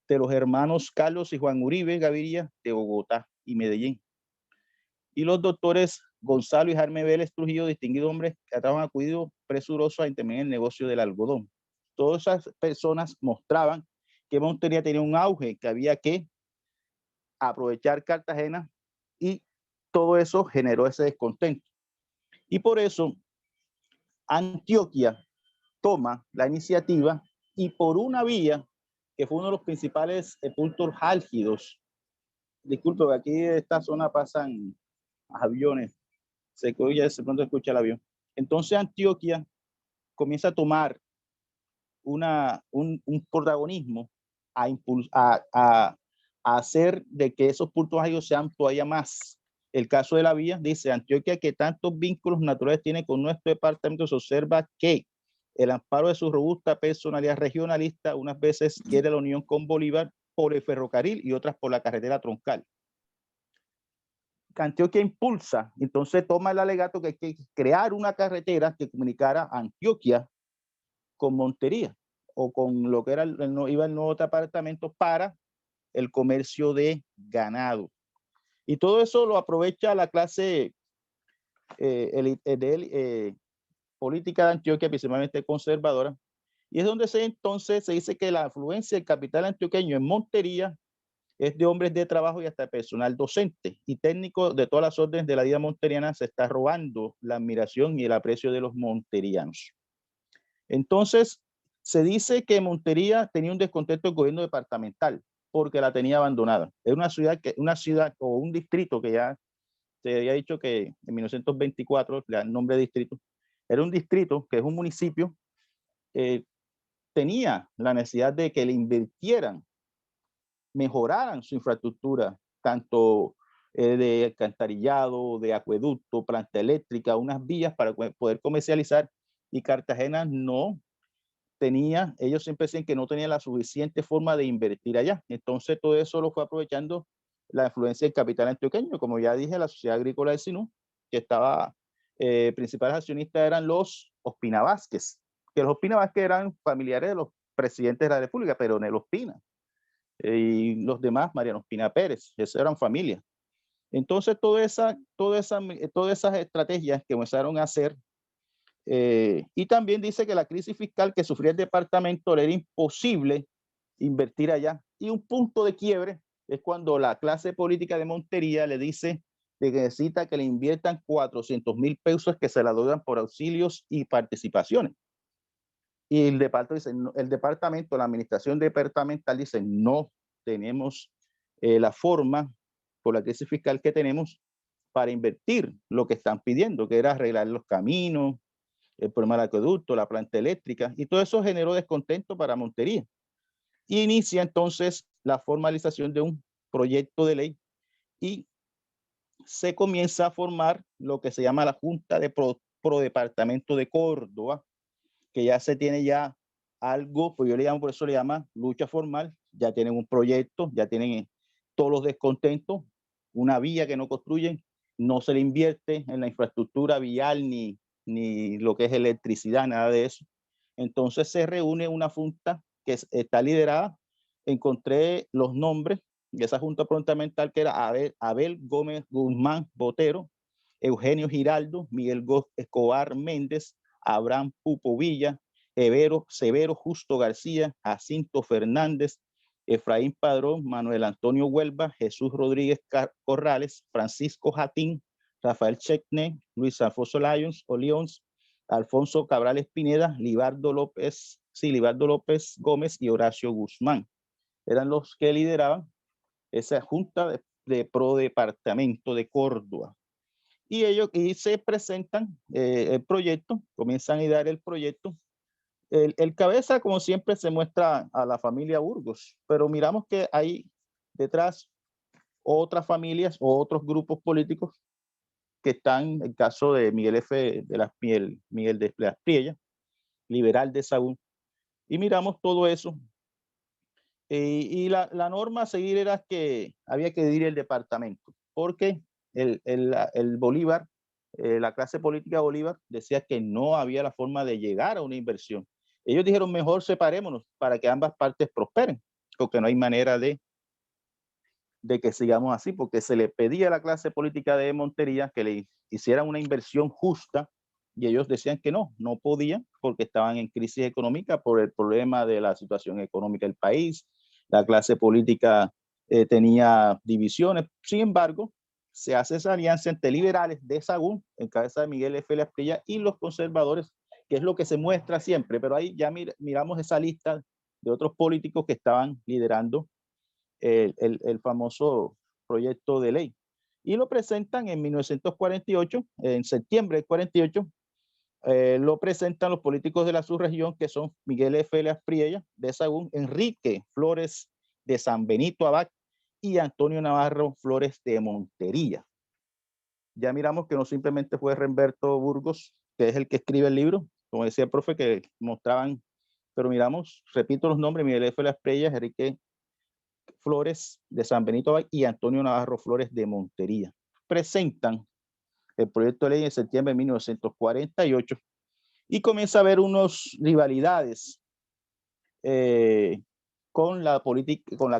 de los hermanos Carlos y Juan Uribe Gaviria de Bogotá y Medellín. Y los doctores Gonzalo y Jaime Vélez Trujillo, distinguidos hombres que estaban acudidos presurosos a intervenir en el negocio del algodón. Todas esas personas mostraban que Montería tenía un auge, que había que aprovechar Cartagena, y todo eso generó ese descontento. Y por eso Antioquia toma la iniciativa, y por una vía que fue uno de los principales puntos álgidos. Disculpe, aquí en esta zona pasan aviones, se oye, de pronto escucha el avión. Entonces Antioquia comienza a tomar un protagonismo a hacer de que esos puntos álgidos sean todavía más. El caso de la vía, dice Antioquia, que tantos vínculos naturales tiene con nuestro departamento, se observa que el amparo de su robusta personalidad regionalista unas veces quiere la unión con Bolívar por el ferrocarril y otras por la carretera troncal. Antioquia impulsa, entonces toma el alegato que hay que crear una carretera que comunicara Antioquia con Montería, o con lo que era iba el nuevo departamento para el comercio de ganado. Y todo eso lo aprovecha la clase política de Antioquia, principalmente conservadora, y es donde entonces se dice que la influencia del capital antioqueño en Montería es de hombres de trabajo y hasta personal docente y técnico de todas las órdenes de la vida monteriana. Se está robando la admiración y el aprecio de los monterianos. Entonces, se dice que Montería tenía un descontento del gobierno departamental porque la tenía abandonada. Es una ciudad o un distrito que ya se había dicho que en 1924 le dan nombre de distrito. Era un distrito que es un municipio, tenía la necesidad de que le invirtieran, mejoraran su infraestructura, tanto de alcantarillado, de acueducto, planta eléctrica, unas vías para poder comercializar, y Cartagena no tenía, ellos siempre decían que no tenía la suficiente forma de invertir allá. Entonces todo eso lo fue aprovechando la influencia del capital antioqueño, como ya dije, la Sociedad Agrícola del Sinú, que estaba, principales accionistas eran los Ospina Vázquez, que los Ospina Vázquez eran familiares de los presidentes de la República, pero Nel Ospina, y los demás, Mariano Ospina Pérez, esas eran familias. Entonces todas esas estrategias que comenzaron a hacer, y también dice que la crisis fiscal que sufría el departamento le era imposible invertir allá, y un punto de quiebre es cuando la clase política de Montería le dice que necesita que le inviertan 400,000 pesos que se la donan por auxilios y participaciones. Y el departamento, la administración departamental dice, no tenemos la forma, por la crisis fiscal que tenemos, para invertir lo que están pidiendo, que era arreglar los caminos, el problema del acueducto, la planta eléctrica, y todo eso generó descontento para Montería. Y inicia entonces la formalización de un proyecto de ley, y se comienza a formar lo que se llama la Junta de Prodepartamento de Córdoba, que ya se tiene ya algo, pues yo le llamo, por eso le llama lucha formal, ya tienen un proyecto, ya tienen todos los descontentos, una vía que no construyen, no se le invierte en la infraestructura vial ni lo que es electricidad, nada de eso. Entonces se reúne una junta que está liderada, encontré los nombres de esa junta prontamental, que era Abel Gómez Guzmán Botero, Eugenio Giraldo, Miguel Escobar Méndez, Abraham Pupo Villa, Severo Justo García, Jacinto Fernández, Efraín Padrón, Manuel Antonio Huelva, Jesús Rodríguez Corrales, Francisco Jatín, Rafael Checne, Luis Alfonso Lyons, Alfonso Cabrales Pineda, Libardo López Gómez y Horacio Guzmán. Eran los que lideraban esa junta de pro departamento de Córdoba. Y ellos se presentan el proyecto, comienzan a dar el proyecto. El cabeza, como siempre, se muestra a la familia Burgos, pero miramos que hay detrás otras familias o otros grupos políticos que están, el caso de Miguel de las Priella, liberal de Sahagún, y miramos todo eso. Y la norma a seguir era que había que dividir el departamento, porque el Bolívar, la clase política de Bolívar decía que no había la forma de llegar a una inversión. Ellos dijeron, mejor separémonos para que ambas partes prosperen, porque no hay manera de que sigamos así, porque se le pedía a la clase política de Montería que le hicieran una inversión justa y ellos decían que no podían porque estaban en crisis económica por el problema de la situación económica del país. La clase política tenía divisiones. Sin embargo, se hace esa alianza entre liberales de Sahagún, en cabeza de Miguel F. Las Priella, y los conservadores, que es lo que se muestra siempre, pero ahí ya miramos esa lista de otros políticos que estaban liderando el famoso proyecto de ley. Y lo presentan en 1948, en septiembre del 48, lo presentan los políticos de la subregión, que son Miguel F. Las Priella de Sahagún, Enrique Flores de San Benito Abad y Antonio Navarro Flores de Montería. Ya miramos que no simplemente fue Remberto Burgos, que es el que escribe el libro, como decía el profe, que mostraban, pero miramos, repito los nombres: Miguel F. Las Priella, Enrique Flores de San Benito Abad y Antonio Navarro Flores de Montería. Presentan el proyecto de ley en septiembre de 1948 y comienza a haber unas rivalidades con la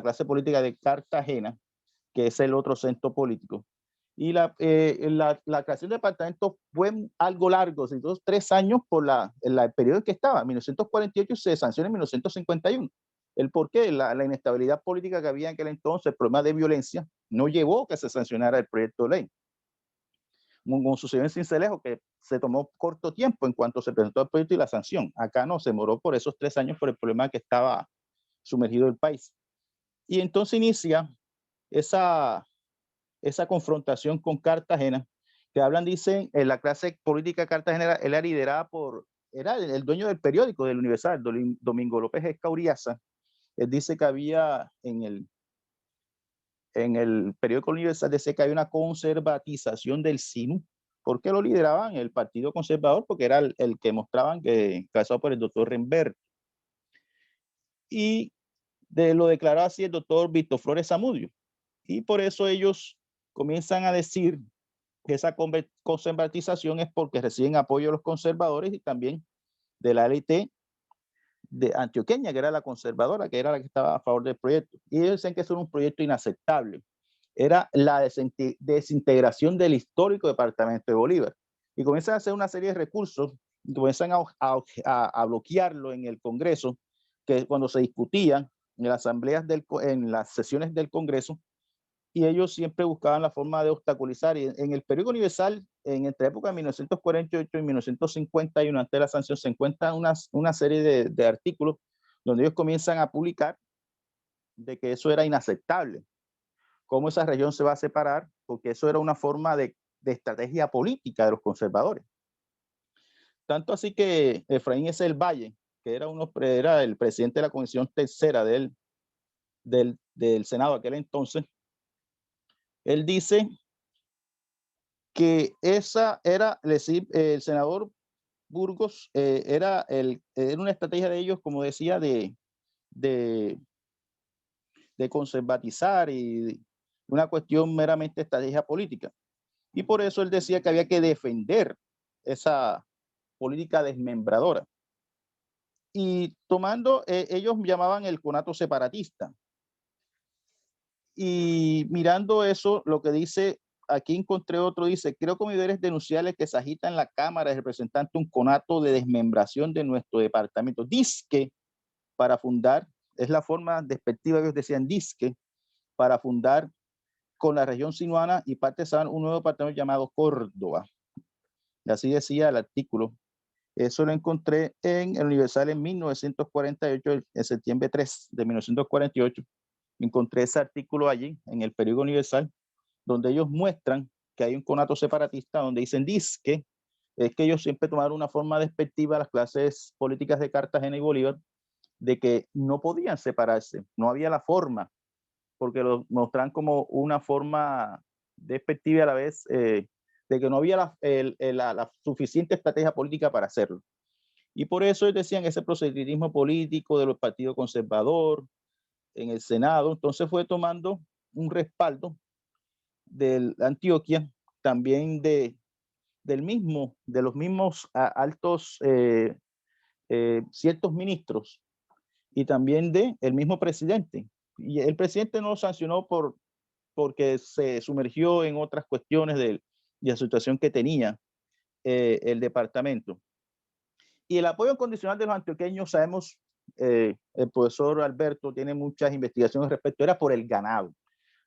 clase política de Cartagena, que es el otro centro político. Y la creación del departamento fue algo largo, entonces 3 años por el periodo en que estaba. En 1948 se sanciona en 1951. El por qué, la inestabilidad política que había en aquel entonces, el problema de violencia, no llevó a que se sancionara el proyecto de ley. Como sucedió en Sincelejo, que se tomó corto tiempo en cuanto se presentó el proyecto y la sanción. Acá no, se demoró por esos 3 años por el problema que estaba sumergido el país. Y entonces inicia esa confrontación con Cartagena, que hablan, dicen, en la clase política cartagenera, él era liderada era el dueño del periódico del Universal, Domingo López Escauriaza. Él dice que había en el periódico Universal, decía que había una conservatización del SINU. ¿Por qué lo lideraban? El Partido Conservador, porque era el que mostraban que encabezado por el doctor Remberto. Y lo declaró así el doctor Víctor Flores Zamudio. Y por eso ellos comienzan a decir que esa conservatización es porque reciben apoyo de los conservadores y también de la élite de antioqueña, que era la conservadora, que era la que estaba a favor del proyecto. Y ellos dicen que eso era un proyecto inaceptable. Era la desintegración del histórico departamento de Bolívar. Y comienzan a hacer una serie de recursos, y comienzan a bloquearlo en el Congreso, que cuando se discutían en las asambleas, en las sesiones del Congreso, y ellos siempre buscaban la forma de obstaculizar. Y en el periódico Universal, entre época de 1948 y 1951, antes de la sanción, se encuentra una serie de artículos donde ellos comienzan a publicar de que eso era inaceptable, cómo esa región se va a separar, porque eso era una forma de estrategia política de los conservadores. Tanto así que Efraín S. del Valle, que era el presidente de la Comisión Tercera del Senado aquel entonces, él dice que esa era, el senador Burgos, era una estrategia de ellos, como decía, de conservatizar, y una cuestión meramente estrategia política. Y por eso él decía que había que defender esa política desmembradora. Y tomando, ellos llamaban el conato separatista. Y mirando eso, lo que dice, aquí encontré otro, dice: creo que mi deber es denunciarles que se agita en la Cámara de Representantes un conato de desmembración de nuestro departamento. Disque para fundar, es la forma despectiva que ellos decían, disque para fundar con la región sinuana y parte de un nuevo departamento llamado Córdoba. Y así decía el artículo. Eso lo encontré en el Universal en 1948, en septiembre 3 de 1948. Encontré ese artículo allí en el periódico Universal, donde ellos muestran que hay un conato separatista, donde dicen que es que ellos siempre tomaron una forma despectiva a las clases políticas de Cartagena y Bolívar, de que no podían separarse, no había la forma, porque lo mostran como una forma despectiva y a la vez de que no había la suficiente estrategia política para hacerlo. Y por eso ellos decían ese proselitismo político de los partidos conservadores en el Senado, entonces fue tomando un respaldo de Antioquia, también de los mismos altos ciertos ministros y también de el mismo presidente. Y el presidente no lo sancionó porque se sumergió en otras cuestiones de la situación que tenía el departamento. Y el apoyo incondicional de los antioqueños, sabemos, el profesor Alberto tiene muchas investigaciones respecto, era por el ganado.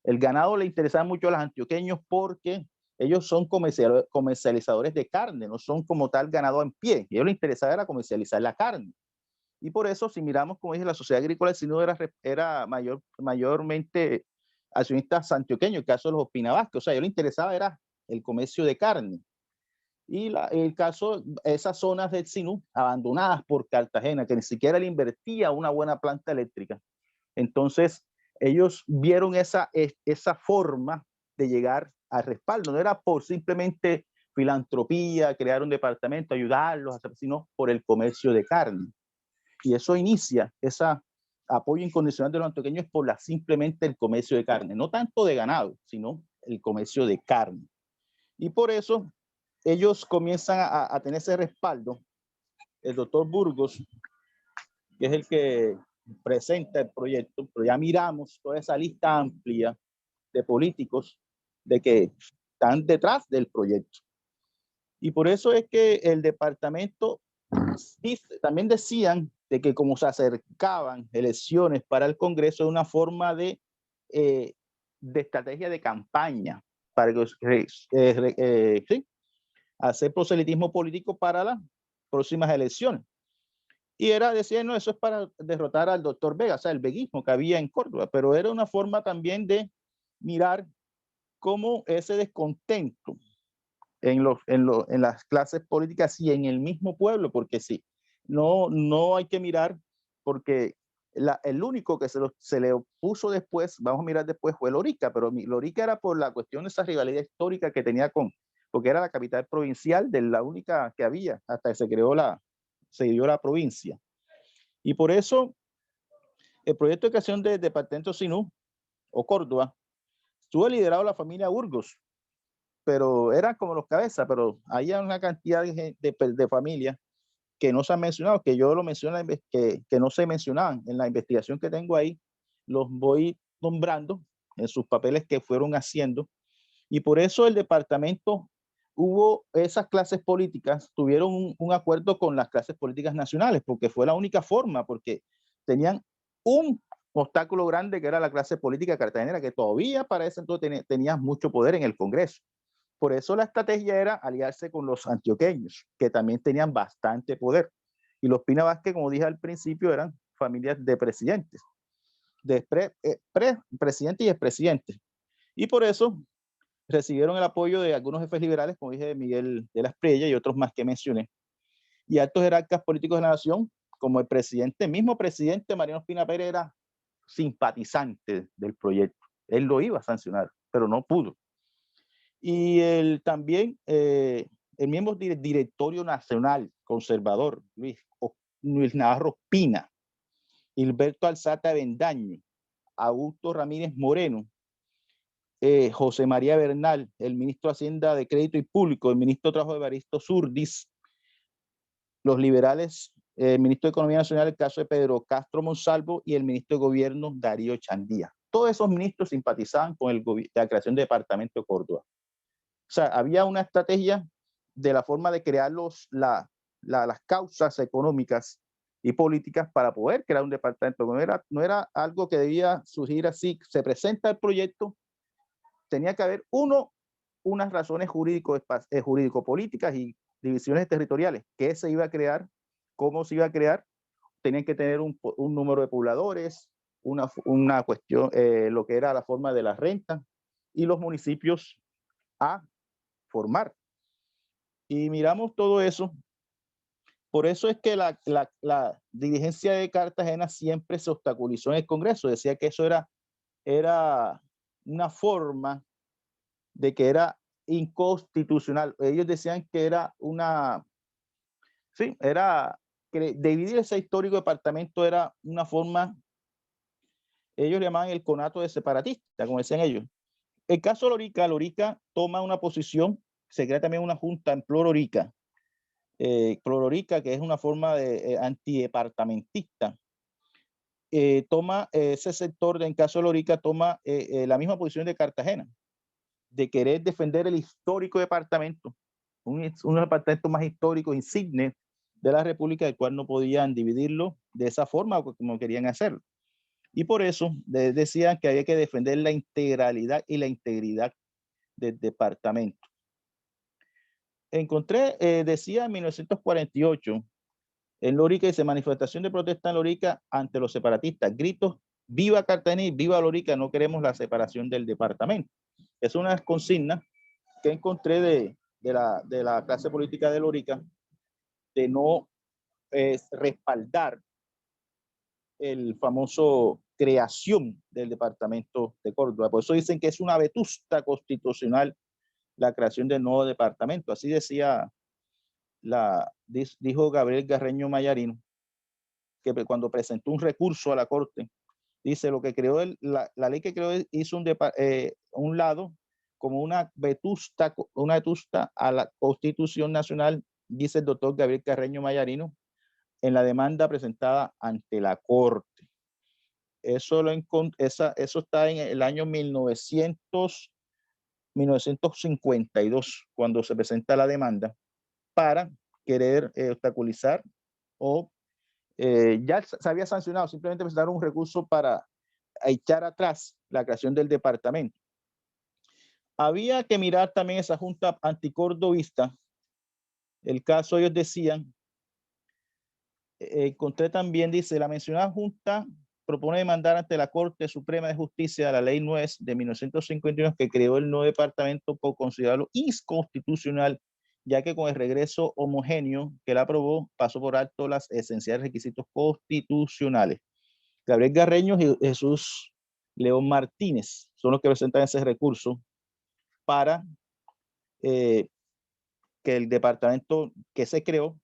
El ganado le interesaba mucho a los antioqueños porque ellos son comercializadores de carne, no son como tal ganado en pie. A ellos les interesaba era comercializar la carne. Y por eso, si miramos, como dije, la sociedad agrícola del Sinú era mayormente accionistas antioqueños, el caso de los Ospina Vázquez. O sea, a ellos les interesaba era el comercio de carne. Y el caso, esas zonas del Sinú abandonadas por Cartagena, que ni siquiera le invertía una buena planta eléctrica. Entonces, ellos vieron esa forma de llegar al respaldo. No era por simplemente filantropía, crear un departamento, ayudarlos, sino por el comercio de carne. Y eso inicia ese apoyo incondicional de los antioqueños por simplemente el comercio de carne. No tanto de ganado, sino el comercio de carne. Y por eso ellos comienzan a tener ese respaldo. El doctor Burgos, que es el que presenta el proyecto, pero ya miramos toda esa lista amplia de políticos de que están detrás del proyecto. Y por eso es que el departamento también decían de que como se acercaban elecciones para el Congreso, de una forma de estrategia de campaña para hacer proselitismo político para las próximas elecciones. Y decían, no, eso es para derrotar al doctor Vega, o sea, el veguismo que había en Córdoba, pero era una forma también de mirar cómo ese descontento en las clases políticas y en el mismo pueblo, porque sí, no hay que mirar, porque el único que se le opuso después, vamos a mirar después, fue Lorica, pero Lorica era por la cuestión de esa rivalidad histórica que tenía porque era la capital provincial de la única que había, hasta que se dio la provincia. Y por eso, el proyecto de creación del departamento Sinú, o Córdoba, estuvo liderado la familia Burgos, pero eran como los cabezas, pero hay una cantidad de familias que no se han mencionado, que yo lo menciono, que no se mencionaban en la investigación que tengo ahí, los voy nombrando en sus papeles que fueron haciendo, y por eso el departamento hubo esas clases políticas, tuvieron un acuerdo con las clases políticas nacionales, porque fue la única forma, porque tenían un obstáculo grande que era la clase política cartagenera, que todavía para ese entonces tenía mucho poder en el Congreso. Por eso la estrategia era aliarse con los antioqueños, que también tenían bastante poder. Y los Ospina Vázquez, como dije al principio, eran familias de presidentes, de presidentes y expresidentes. Y por eso recibieron el apoyo de algunos jefes liberales, como dije, Miguel de la Espriella y otros más que mencioné, y altos jerarcas políticos de la nación, como el mismo presidente Mariano Ospina Pérez era simpatizante del proyecto. Él lo iba a sancionar, pero no pudo. Y también el miembro del Directorio Nacional Conservador, Luis Navarro Ospina, Hilberto Alzate Avendaño, Augusto Ramírez Moreno, José María Bernal, el ministro de Hacienda de Crédito y Público, el ministro de Trabajo de Evaristo Surdis, los liberales, el ministro de Economía Nacional, el caso de Pedro Castro Monsalvo, y el ministro de Gobierno Darío Chandía. Todos esos ministros simpatizaban con la creación del departamento de Córdoba. O sea, había una estrategia de la forma de crear las causas económicas y políticas para poder crear un departamento. No era algo que debía surgir así. Se presenta el proyecto tenía que haber unas razones jurídico-políticas y divisiones territoriales. ¿Qué se iba a crear? ¿Cómo se iba a crear? Tenían que tener un número de pobladores, una cuestión, lo que era la forma de la renta y los municipios a formar. Y miramos todo eso. Por eso es que la dirigencia de Cartagena siempre se obstaculizó en el Congreso. Decía que eso era una forma de que era inconstitucional. Ellos decían que era que dividir ese histórico departamento era una forma, ellos llamaban el conato de separatista, como decían ellos. El caso de Lorica toma una posición, se crea también una junta en Plororica, que es una forma de antidepartamentista. Toma ese sector, en caso de Lorica, toma la misma posición de Cartagena, de querer defender el histórico departamento, uno de los departamentos más históricos, insignes de la República, del cual no podían dividirlo de esa forma como querían hacerlo. Y por eso decían que había que defender la integralidad y la integridad del departamento. Encontré, decía en 1948, en Lorica, dice manifestación de protesta en Lorica ante los separatistas, gritos, viva Cartagena y viva Lorica, no queremos la separación del departamento. Es una consigna que encontré de la clase política de Lorica, de no respaldar el famoso creación del departamento de Córdoba. Por eso dicen que es una vetusta constitucional la creación del nuevo departamento. Así decía, dijo Gabriel Garreño Mayarino, que cuando presentó un recurso a la Corte, dice lo que creó, la ley que creó hizo un lado como una vetusta a la Constitución Nacional, dice el doctor Gabriel Carreño Mayarino, en la demanda presentada ante la Corte. Eso está en el año 1952, cuando se presenta la demanda para querer obstaculizar o ya se había sancionado, simplemente presentar un recurso para echar atrás la creación del departamento. Había que mirar también esa junta anticordovista. El caso, ellos decían, encontré también, dice, la mencionada junta propone demandar ante la Corte Suprema de Justicia la Ley 9 de 1951 que creó el nuevo departamento por considerarlo inconstitucional, ya que con el regreso homogéneo que la aprobó pasó por alto los esenciales requisitos constitucionales. Gabriel Garreño y Jesús León Martínez son los que presentan ese recurso para que el departamento que se creó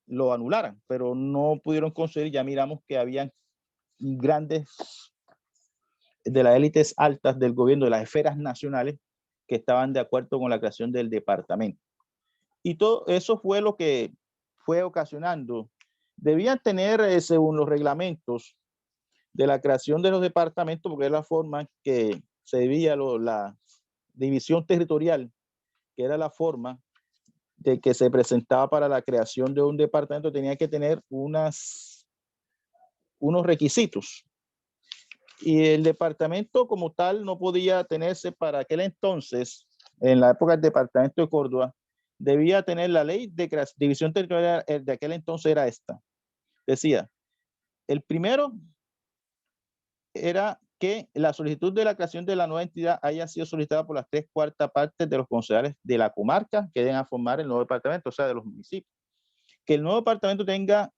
lo anularan, pero no pudieron conseguir. Ya miramos que habían grandes de las élites altas del gobierno, de las esferas nacionales, que estaban de acuerdo con la creación del departamento. Y todo eso fue lo que fue ocasionando. Debían tener, según los reglamentos de la creación de los departamentos, porque es la forma que se debía la división territorial, que era la forma de que se presentaba para la creación de un departamento, tenía que tener unos requisitos. Y el departamento como tal no podía tenerse para aquel entonces, en la época del departamento de Córdoba, debía tener la ley de división territorial de aquel entonces era esta. Decía, el primero era que la solicitud de la creación de la nueva entidad haya sido solicitada por las 3/4 partes de los concejales de la comarca que deben formar el nuevo departamento, o sea, de los municipios. Que el nuevo departamento tenga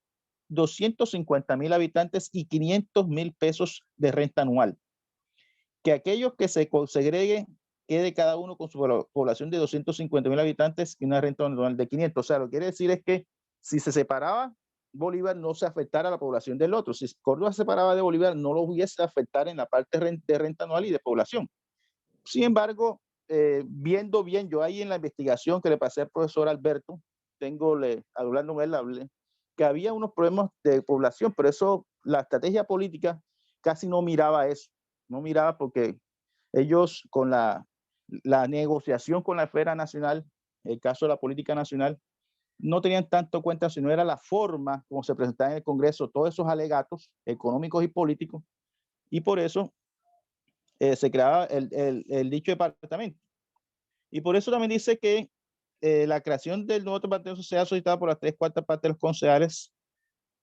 250,000 habitantes y 500,000 pesos de renta anual. Que aquellos que se segreguen quede cada uno con su población de 250,000 habitantes y una renta anual de 500. O sea, lo que quiere decir es que si se separaba Bolívar, no se afectara a la población del otro. Si Córdoba se separaba de Bolívar, no lo hubiese afectar en la parte de renta anual y de población. Sin embargo, viendo bien, yo ahí en la investigación que le pasé al profesor Alberto, hablando con él, hablé, que había unos problemas de población, pero eso, la estrategia política casi no miraba eso, no miraba porque ellos con la negociación con la esfera nacional, el caso de la política nacional, no tenían tanto cuenta, sino era la forma como se presentaban en el Congreso todos esos alegatos económicos y políticos, y por eso se creaba el dicho departamento. Y por eso también dice que la creación del nuevo departamento sea solicitada por las 3/4 partes de los concejales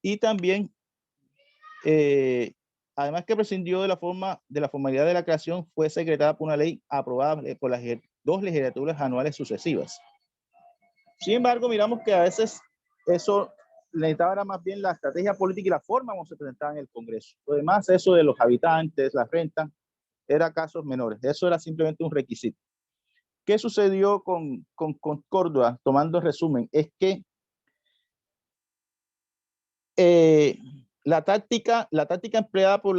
y también, además que prescindió de la formalidad de la creación, fue secretada por una ley aprobada por las 2 legislaturas anuales sucesivas. Sin embargo, miramos que a veces eso necesitaba era más bien la estrategia política y la forma como se presentaba en el Congreso. Lo demás, eso de los habitantes, la renta, era casos menores. Eso era simplemente un requisito. ¿Qué sucedió con Córdoba? Tomando el resumen, es que la táctica empleada por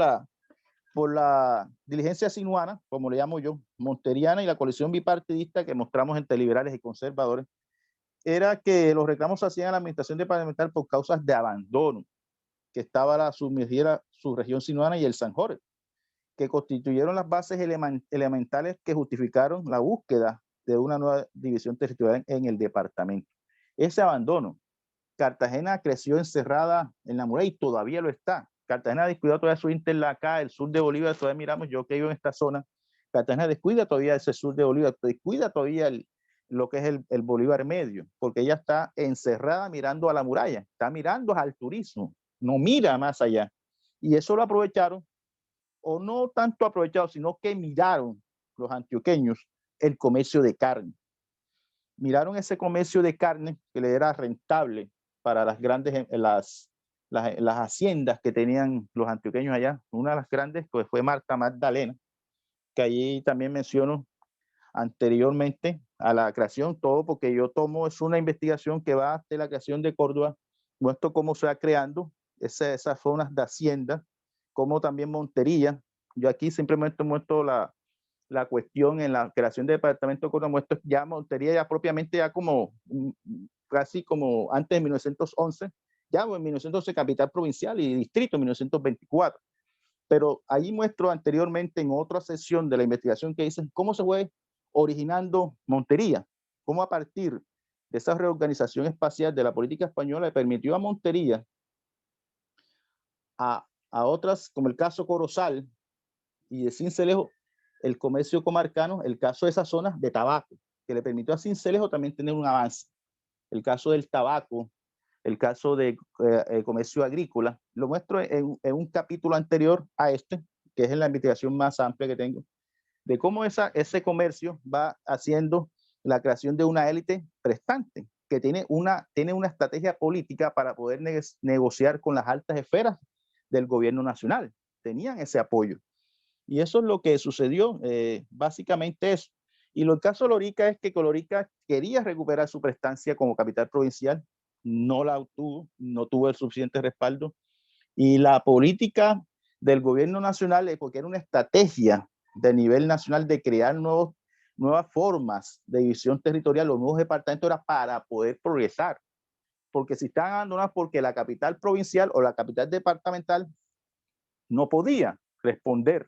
la diligencia sinuana, como le llamo yo, monteriana, y la coalición bipartidista que mostramos entre liberales y conservadores, era que los reclamos se hacían a la administración departamental por causas de abandono, que estaba la sumergida su región sinuana y el San Jorge, que constituyeron las bases elementales que justificaron la búsqueda de una nueva división territorial en el departamento. Ese abandono, Cartagena creció encerrada en la muralla y todavía lo está. Cartagena descuida todavía su interla acá, el sur de Bolívar, todavía miramos, yo que vivo en esta zona, Cartagena descuida todavía ese sur de Bolívar, descuida todavía lo que es el Bolívar medio, porque ella está encerrada mirando a la muralla, está mirando al turismo, no mira más allá. Y eso lo aprovecharon, o no tanto aprovecharon, sino que miraron los antioqueños el comercio de carne. Miraron ese comercio de carne que le era rentable para las grandes, las haciendas que tenían los antioqueños allá. Una de las grandes pues, fue Marta Magdalena, que allí también menciono anteriormente a la creación, todo porque yo tomo, es una investigación que va de la creación de Córdoba, muestro cómo se va creando esas zonas de hacienda, como también Montería. Yo aquí simplemente muestro la cuestión en la creación del departamento de Córdoba, muestro ya Montería ya propiamente ya como casi como antes de 1911, ya en 1911 capital provincial y distrito en 1924. Pero ahí muestro anteriormente en otra sesión de la investigación que dicen cómo se fue originando Montería, cómo a partir de esa reorganización espacial de la política española le permitió a Montería a otras, como el caso Corozal y de Sincelejo, el comercio comarcano, el caso de esas zonas de tabaco, que le permitió a Sincelejo también tener un avance. El caso del tabaco, el caso de comercio agrícola, lo muestro en un capítulo anterior a este, que es en la investigación más amplia que tengo, de cómo ese comercio va haciendo la creación de una élite prestante, que tiene una estrategia política para poder negociar con las altas esferas del gobierno nacional. Tenían ese apoyo. Y eso es lo que sucedió, básicamente eso. Y lo caso de Lorica es que Lorica quería recuperar su prestancia como capital provincial, no la obtuvo, no tuvo el suficiente respaldo. Y la política del gobierno nacional, porque era una estrategia de nivel nacional de crear nuevas formas de división territorial, los nuevos departamentos era para poder progresar. Porque si estaban abandonados porque la capital provincial o la capital departamental no podía responder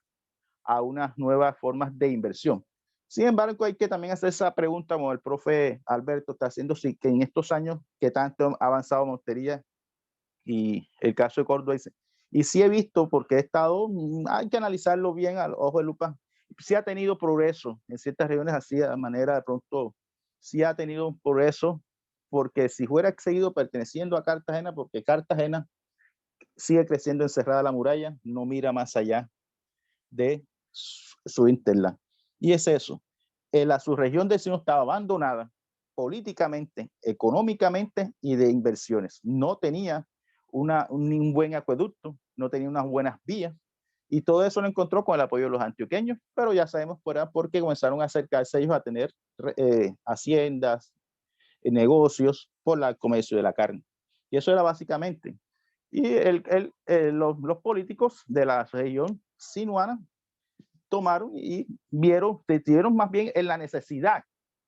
a unas nuevas formas de inversión. Sin embargo, hay que también hacer esa pregunta, como el profe Alberto está haciendo, sí, que en estos años que tanto ha avanzado Montería y el caso de Córdoba, y sí he visto, porque he estado, hay que analizarlo bien al ojo de lupa, sí ha tenido progreso en ciertas regiones, así de manera de pronto, sí ha tenido un progreso, porque si fuera seguido perteneciendo a Cartagena, porque Cartagena sigue creciendo encerrada la muralla, no mira más allá de su interland. Y es eso, la subregión del Sino estaba abandonada políticamente, económicamente y de inversiones. No tenía un buen acueducto, no tenía unas buenas vías, y todo eso lo encontró con el apoyo de los antioqueños, pero ya sabemos por qué comenzaron a acercarse ellos a tener haciendas, negocios por el comercio de la carne. Y eso era básicamente. Y los políticos de la región sinuana tomaron y tuvieron más bien en la necesidad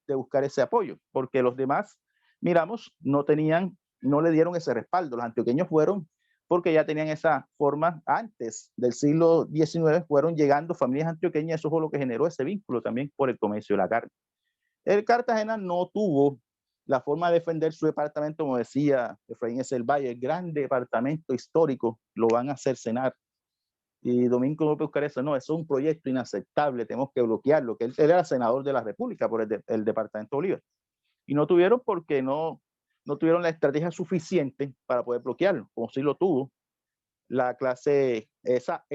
de buscar ese apoyo, porque los demás, miramos, no le dieron ese respaldo. Los antioqueños fueron porque ya tenían esa forma antes del siglo XIX, fueron llegando familias antioqueñas, eso fue lo que generó ese vínculo también por el comercio de la carne. El Cartagena no tuvo la forma de defender su departamento, como decía Efraín S. el Valle, el gran departamento histórico, lo van a cercenar Y Domingo López Careza, no, eso es un proyecto inaceptable, tenemos que bloquearlo, que él era senador de la República por el departamento Bolívar. Y no tuvieron porque no tuvieron la estrategia suficiente para poder bloquearlo, como sí lo tuvo la clase, esa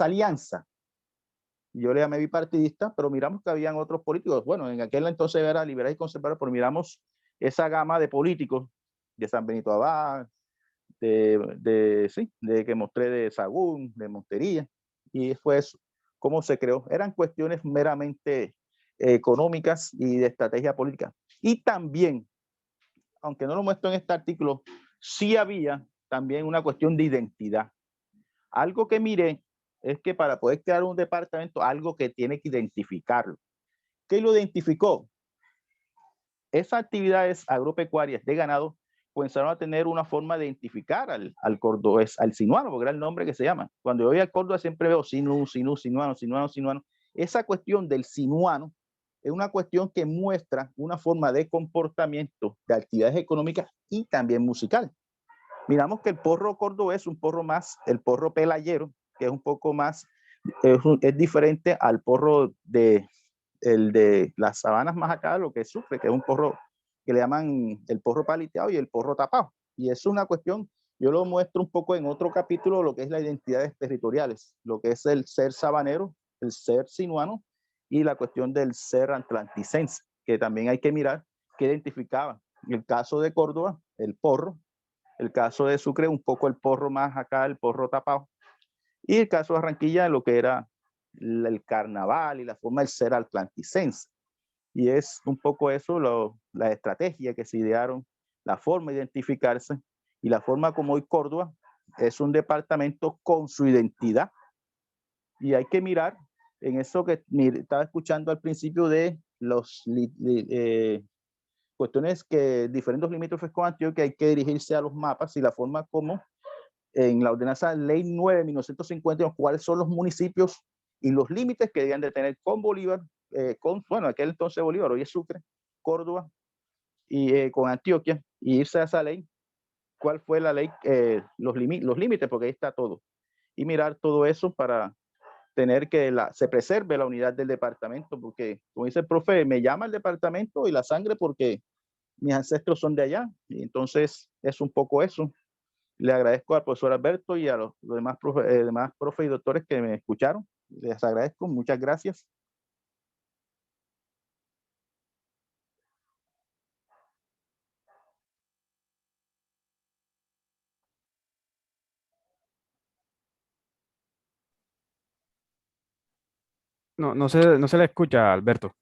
alianza. Yo le llamé bipartidista, pero miramos que habían otros políticos. Bueno, en aquel entonces era liberal y conservador, pero miramos esa gama de políticos de San Benito Abad, de que mostré de Sagún, de Montería, y fue eso, cómo se creó. Eran cuestiones meramente económicas y de estrategia política. Y también, aunque no lo muestro en este artículo, sí había también una cuestión de identidad. Algo que miré es que para poder crear un departamento, algo que tiene que identificarlo. ¿Qué lo identificó? Esas actividades agropecuarias de ganado comenzaron a tener una forma de identificar al cordobés, al sinuano, porque era el nombre que se llama. Cuando yo voy al Córdoba siempre veo sinuano. Esa cuestión del sinuano es una cuestión que muestra una forma de comportamiento de actividades económicas y también musical. Miramos que el porro cordobés es un porro más, el porro pelayero, que es un poco más, es diferente al porro de las sabanas más acá, lo que es Sucre, que es un porro que le llaman el porro paliteado y el porro tapado. Y es una cuestión, yo lo muestro un poco en otro capítulo, lo que es las identidades territoriales, lo que es el ser sabanero, el ser sinuano y la cuestión del ser atlanticense, que también hay que mirar qué identificaba. En el caso de Córdoba, el porro. El caso de Sucre, un poco el porro más acá, el porro tapado. Y el caso de Barranquilla, lo que era el carnaval y la forma del ser atlanticense. Y es un poco eso, la estrategia que se idearon, la forma de identificarse y la forma como hoy Córdoba es un departamento con su identidad. Y hay que mirar en eso que estaba escuchando al principio de los cuestiones que diferentes limítrofes con Antioquia hay que dirigirse a los mapas y la forma como en la ordenanza ley 9 de 1950, cuáles son los municipios y los límites que debían de tener con Bolívar, bueno, aquel entonces Bolívar, hoy es Sucre, Córdoba y con Antioquia, y irse a esa ley, cuál fue la ley, los límites, porque ahí está todo. Y mirar todo eso para tener que se preserve la unidad del departamento, porque como dice el profe, me llama el departamento y la sangre porque mis ancestros son de allá, y entonces es un poco eso. Le agradezco al profesor Alberto y a los demás profe y doctores que me escucharon. Les agradezco, muchas gracias. No se le escucha, Alberto.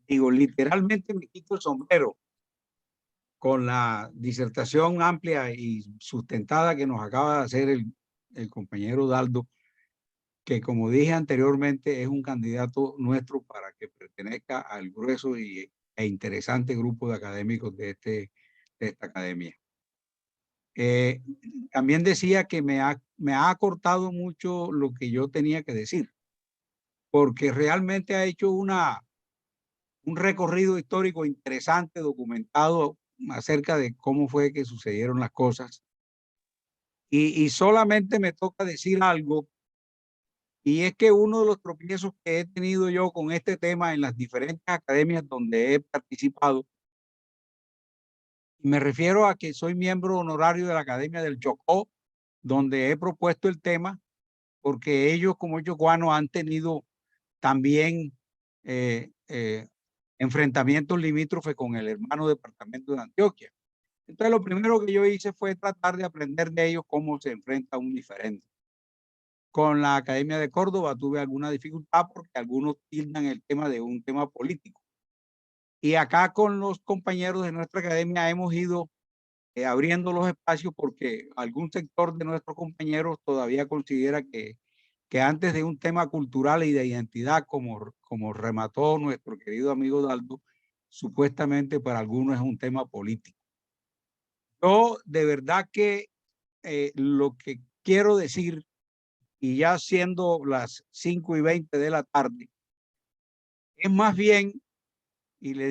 Digo, literalmente me quito el sombrero con la disertación amplia y sustentada que nos acaba de hacer el compañero Daldo, que como dije anteriormente es un candidato nuestro para que pertenezca al grueso e interesante grupo de académicos de esta academia. También decía que me ha acortado mucho lo que yo tenía que decir, porque realmente ha hecho un recorrido histórico interesante, documentado acerca de cómo fue que sucedieron las cosas. Y solamente me toca decir algo, y es que uno de los tropiezos que he tenido yo con este tema en las diferentes academias donde he participado, me refiero a que soy miembro honorario de la Academia del Chocó, donde he propuesto el tema, porque ellos como chocuanos han tenido también enfrentamientos limítrofes con el hermano departamento de Antioquia. Entonces lo primero que yo hice fue tratar de aprender de ellos cómo se enfrenta un diferente. Con la Academia de Córdoba tuve alguna dificultad porque algunos tildan el tema de un tema político. Y acá con los compañeros de nuestra academia hemos ido abriendo los espacios porque algún sector de nuestros compañeros todavía considera que antes de un tema cultural y de identidad, como remató nuestro querido amigo Daldo, supuestamente para algunos es un tema político. Yo de verdad que lo que quiero decir, y ya siendo las 5:20 de la tarde, es más bien, y le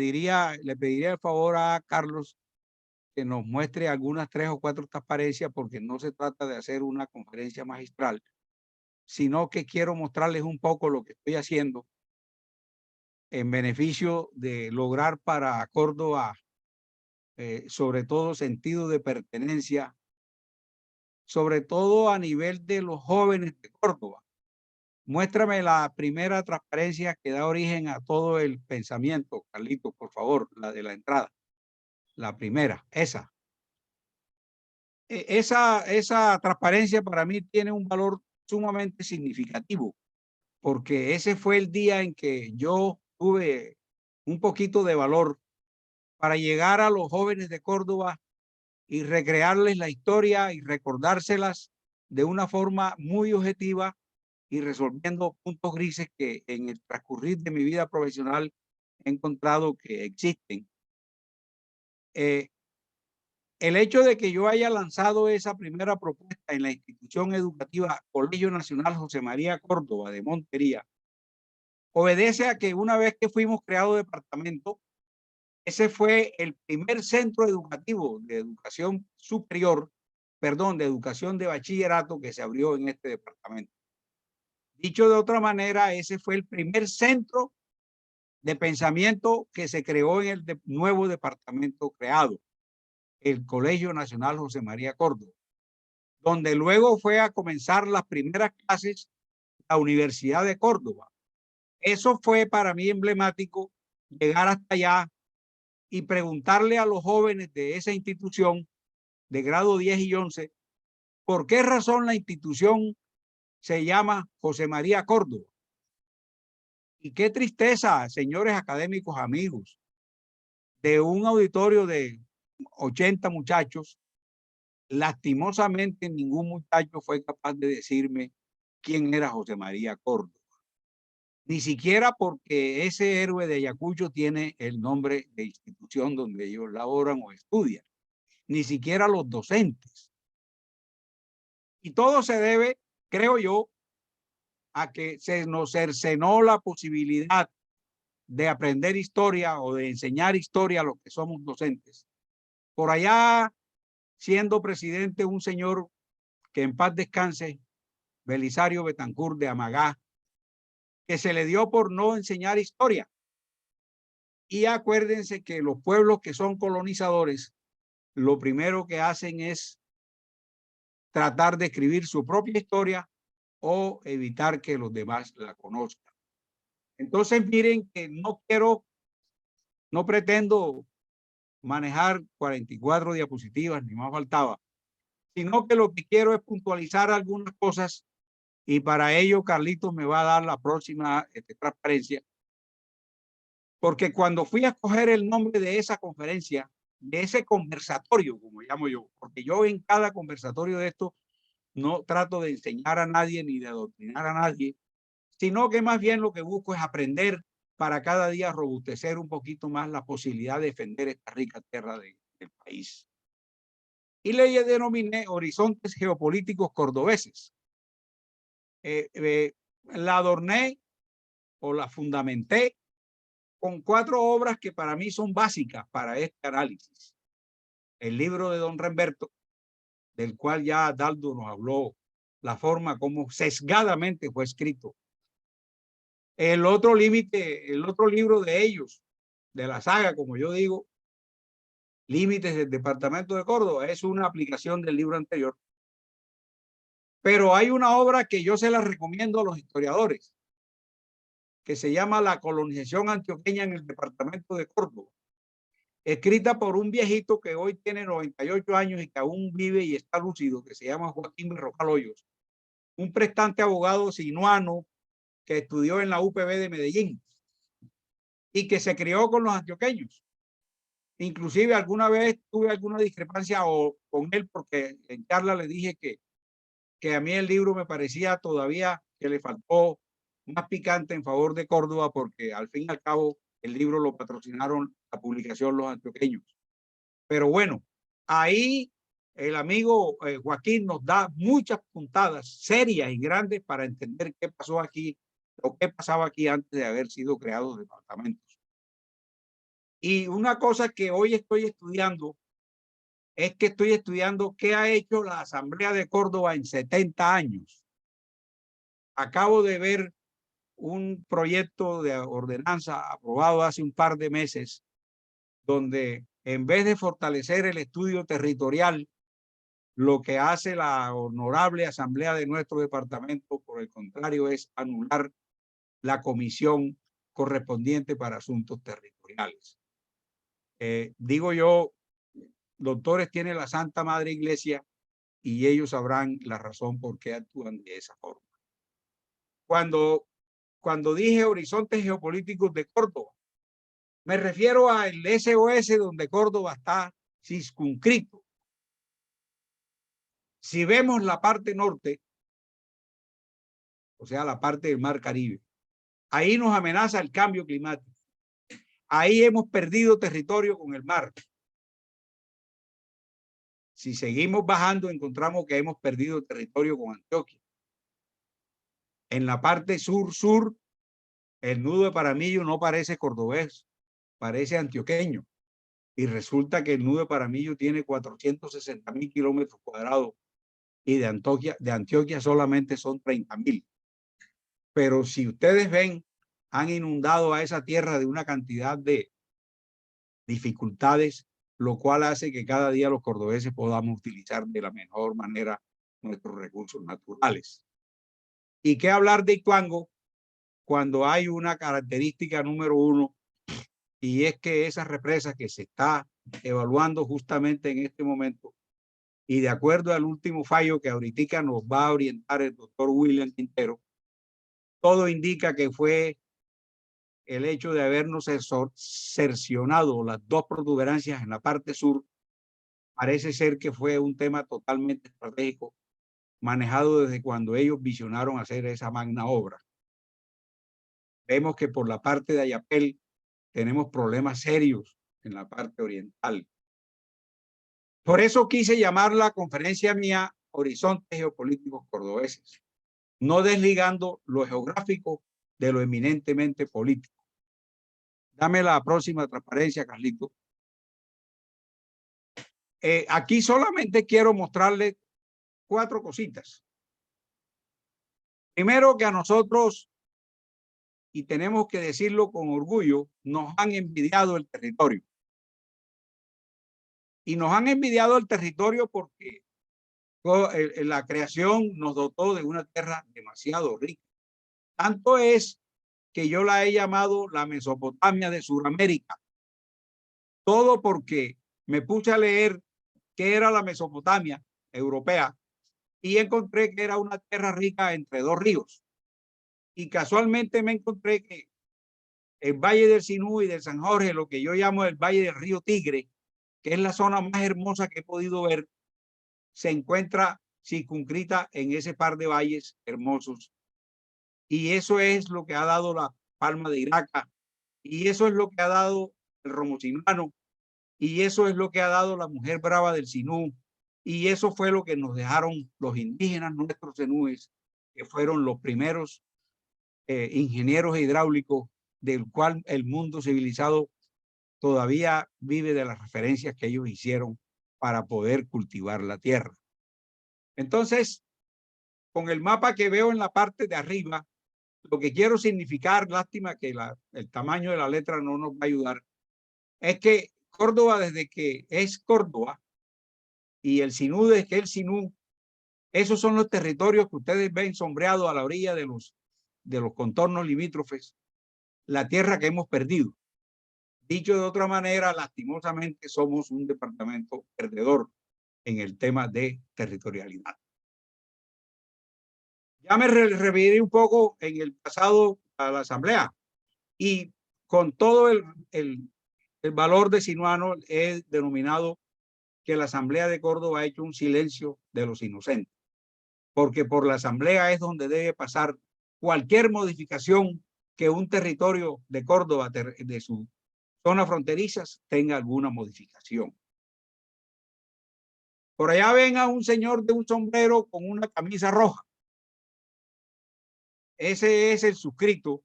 pediría el favor a Carlos que nos muestre algunas 3 o 4 transparencias, porque no se trata de hacer una conferencia magistral, sino que quiero mostrarles un poco lo que estoy haciendo en beneficio de lograr para Córdoba, sobre todo sentido de pertenencia, sobre todo a nivel de los jóvenes de Córdoba. Muéstrame la primera transparencia que da origen a todo el pensamiento, Carlitos, por favor, la de la entrada. La primera, esa. Esa transparencia para mí tiene un valor sumamente significativo, porque ese fue el día en que yo tuve un poquito de valor para llegar a los jóvenes de Córdoba y recrearles la historia y recordárselas de una forma muy objetiva y resolviendo puntos grises que en el transcurrir de mi vida profesional he encontrado que existen. El hecho de que yo haya lanzado esa primera propuesta en la institución educativa Colegio Nacional José María Córdoba de Montería obedece a que una vez que fuimos creado departamento, ese fue el primer centro educativo de educación superior, perdón, de educación de bachillerato que se abrió en este departamento. Dicho de otra manera, ese fue el primer centro de pensamiento que se creó en el nuevo departamento creado, el Colegio Nacional José María Córdoba, donde luego fue a comenzar las primeras clases la Universidad de Córdoba. Eso fue para mí emblemático, llegar hasta allá y preguntarle a los jóvenes de esa institución de grado 10 y 11, ¿por qué razón la institución se llama José María Córdoba? Y qué tristeza, señores académicos amigos, de un auditorio de 80 muchachos, lastimosamente ningún muchacho fue capaz de decirme quién era José María Córdoba. Ni siquiera porque ese héroe de Ayacucho tiene el nombre de institución donde ellos laboran o estudian. Ni siquiera los docentes. Y todo se debe, creo yo, a que se nos cercenó la posibilidad de aprender historia o de enseñar historia a los que somos docentes. Por allá, siendo presidente un señor que en paz descanse, Belisario Betancur de Amagá, que se le dio por no enseñar historia. Y acuérdense que los pueblos que son colonizadores, lo primero que hacen es tratar de escribir su propia historia o evitar que los demás la conozcan. Entonces, miren que no pretendo manejar 44 diapositivas, ni más faltaba, sino que lo que quiero es puntualizar algunas cosas y para ello Carlitos me va a dar la próxima transparencia. Porque cuando fui a escoger el nombre de esa conferencia, de ese conversatorio, como llamo yo, porque yo en cada conversatorio de esto no trato de enseñar a nadie ni de adoctrinar a nadie, sino que más bien lo que busco es aprender para cada día robustecer un poquito más la posibilidad de defender esta rica tierra del país. Y le denominé Horizontes Geopolíticos Cordobeses. La adorné o la fundamenté con 4 obras que para mí son básicas para este análisis. El libro de don Remberto, del cual ya Daldo nos habló, la forma como sesgadamente fue escrito. El otro libro de ellos, de la saga, como yo digo, Límites del Departamento de Córdoba, es una aplicación del libro anterior. Pero hay una obra que yo se la recomiendo a los historiadores, que se llama La colonización antioqueña en el Departamento de Córdoba, escrita por un viejito que hoy tiene 98 años y que aún vive y está lúcido, que se llama Joaquín Berrocal Hoyos, un prestante abogado sinuano que estudió en la UPB de Medellín y que se crió con los antioqueños. Inclusive alguna vez tuve alguna discrepancia con él porque en charla le dije que a mí el libro me parecía todavía que le faltó más picante en favor de Córdoba porque al fin y al cabo el libro lo patrocinaron la publicación Los Antioqueños. Pero bueno, ahí el amigo Joaquín nos da muchas puntadas serias y grandes para entender qué pasó aquí o qué pasaba aquí antes de haber sido creados departamentos. Y una cosa que hoy estoy estudiando es que estoy estudiando qué ha hecho la Asamblea de Córdoba en 70 años. Acabo de ver un proyecto de ordenanza aprobado hace un par de meses, donde en vez de fortalecer el estudio territorial, lo que hace la honorable Asamblea de nuestro departamento, por el contrario, es anular la comisión correspondiente para asuntos territoriales. Digo yo, doctores, tiene la Santa Madre Iglesia y ellos sabrán la razón por qué actúan de esa forma. Cuando dije horizontes geopolíticos de Córdoba, me refiero al SOS donde Córdoba está circunscrito. Si vemos la parte norte, o sea, la parte del Mar Caribe, ahí nos amenaza el cambio climático. Ahí hemos perdido territorio con el mar. Si seguimos bajando, encontramos que hemos perdido territorio con Antioquia. En la parte sur-sur, el nudo de Paramillo no parece cordobés, parece antioqueño. Y resulta que el nudo de Paramillo tiene 460.000 kilómetros cuadrados y de Antioquia solamente son 30.000. Pero si ustedes ven, han inundado a esa tierra de una cantidad de dificultades, lo cual hace que cada día los cordobeses podamos utilizar de la mejor manera nuestros recursos naturales. ¿Y qué hablar de Ituango cuando hay una característica número uno? Y es que esas represas que se está evaluando justamente en este momento, y de acuerdo al último fallo que ahorita nos va a orientar el doctor William Quintero, todo indica que fue el hecho de habernos cercionado las dos protuberancias en la parte sur. Parece ser que fue un tema totalmente estratégico, manejado desde cuando ellos visionaron hacer esa magna obra. Vemos que por la parte de Ayapel tenemos problemas serios en la parte oriental. Por eso quise llamar la conferencia mía Horizontes Geopolíticos Cordobeses, no desligando lo geográfico de lo eminentemente político. Dame la próxima transparencia, Carlito. Aquí solamente quiero mostrarles 4 cositas. Primero, que a nosotros, y tenemos que decirlo con orgullo, nos han envidiado el territorio. Y nos han envidiado el territorio porque la creación nos dotó de una tierra demasiado rica. Tanto es que yo la he llamado la Mesopotamia de Sudamérica. Todo porque me puse a leer qué era la Mesopotamia europea y encontré que era una tierra rica entre 2 ríos. Y casualmente me encontré que el Valle del Sinú y del San Jorge, lo que yo llamo el Valle del Río Tigre, que es la zona más hermosa que he podido ver, se encuentra circunscrita en ese par de valles hermosos. Y eso es lo que ha dado la Palma de Iraca, y eso es lo que ha dado el Romosimano, y eso es lo que ha dado la Mujer Brava del Sinú, y eso fue lo que nos dejaron los indígenas nuestros zenúes, que fueron los primeros ingenieros hidráulicos del cual el mundo civilizado todavía vive de las referencias que ellos hicieron para poder cultivar la tierra. Entonces, con el mapa que veo en la parte de arriba, lo que quiero significar, lástima que el tamaño de la letra no nos va a ayudar, es que Córdoba, desde que es Córdoba, y el Sinú, desde que es el Sinú, esos son los territorios que ustedes ven sombreados a la orilla de los contornos limítrofes, la tierra que hemos perdido. Dicho de otra manera, lastimosamente somos un departamento perdedor en el tema de territorialidad. Ya me referí un poco en el pasado a la Asamblea y con todo el valor de sinuano he denominado que la Asamblea de Córdoba ha hecho un silencio de los inocentes, porque por la Asamblea es donde debe pasar cualquier modificación que un territorio de Córdoba, de su zona fronterizas, tenga alguna modificación. Por allá ven a un señor de un sombrero con una camisa roja. Ese es el suscrito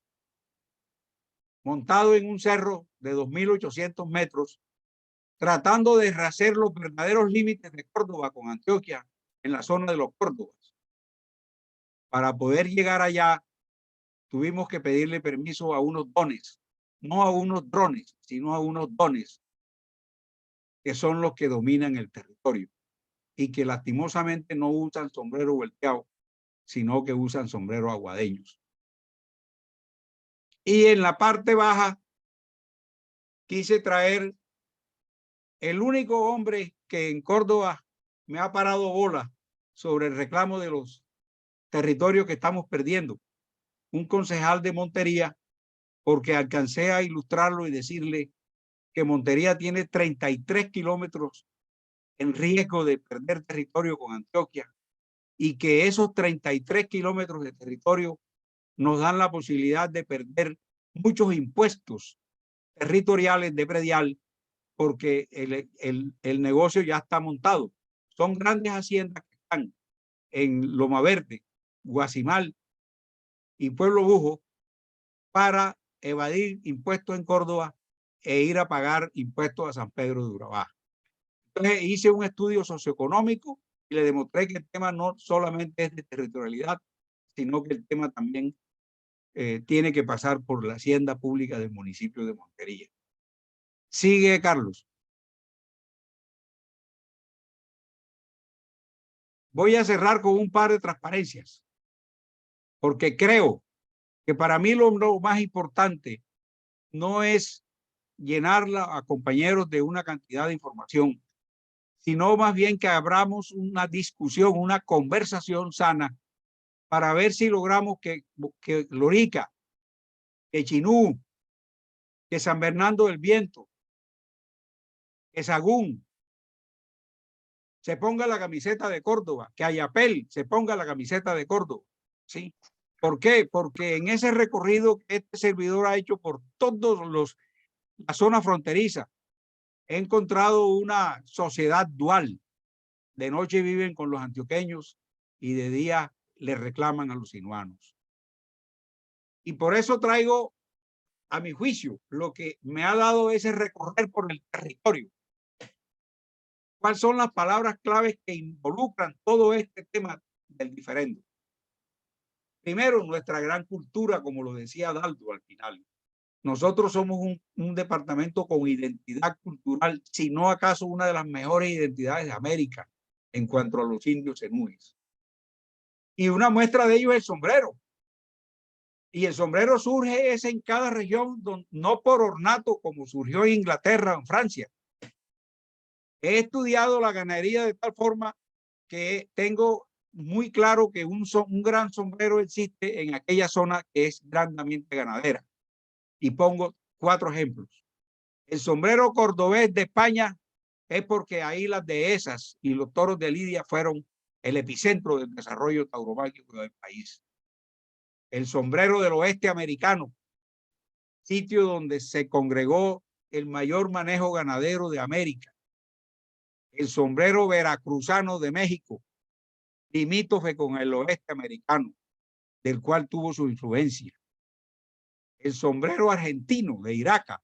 montado en un cerro de 2.800 metros tratando de rehacer los verdaderos límites de Córdoba con Antioquia en la zona de los Córdobas. Para poder llegar allá, tuvimos que pedirle permiso a unos dones, no a unos drones, sino a unos dones, que son los que dominan el territorio y que lastimosamente no usan sombrero volteado, sino que usan sombrero aguadeños. Y en la parte baja quise traer el único hombre que en Córdoba me ha parado bola sobre el reclamo de los territorios que estamos perdiendo, un concejal de Montería, porque alcancé a ilustrarlo y decirle que Montería tiene 33 kilómetros en riesgo de perder territorio con Antioquia y que esos 33 kilómetros de territorio nos dan la posibilidad de perder muchos impuestos territoriales de predial porque el negocio ya está montado. Son grandes haciendas que están en Loma Verde, Guasimal y Pueblo Bujo para evadir impuestos en Córdoba e ir a pagar impuestos a San Pedro de Urabá. Entonces hice un estudio socioeconómico y le demostré que el tema no solamente es de territorialidad, sino que el tema también tiene que pasar por la hacienda pública del municipio de Montería. Sigue, Carlos. Voy a cerrar con un par de transparencias, porque creo que para mí lo más importante no es llenarla a compañeros de una cantidad de información, sino más bien que abramos una discusión, una conversación sana para ver si logramos que Lorica, que Chinú, que San Bernardo del Viento, que Sagún se ponga la camiseta de Córdoba, que Ayapel se ponga la camiseta de Córdoba. ¿Sí? ¿Por qué? Porque en ese recorrido que este servidor ha hecho por todos la zona fronteriza, he encontrado una sociedad dual. De noche viven con los antioqueños y de día le reclaman a los sinuanos. Y por eso traigo, a mi juicio, lo que me ha dado ese recorrer por el territorio. ¿Cuáles son las palabras claves que involucran todo este tema del diferendo? Primero, nuestra gran cultura, como lo decía Daldo al final. Nosotros somos un departamento con identidad cultural, si no acaso una de las mejores identidades de América en cuanto a los indios zenúes. Y una muestra de ello es el sombrero. Y el sombrero surge es en cada región, no por ornato como surgió en Inglaterra o en Francia. He estudiado la ganadería de tal forma que tengo muy claro que un gran sombrero existe en aquella zona que es grandemente ganadera. Y pongo 4 ejemplos. El sombrero cordobés de España es porque ahí las dehesas y los toros de Lidia fueron el epicentro del desarrollo tauromáquico del país. El sombrero del oeste americano, sitio donde se congregó el mayor manejo ganadero de América. El sombrero veracruzano de México, limítrofe con el oeste americano, del cual tuvo su influencia. El sombrero argentino de Iraca,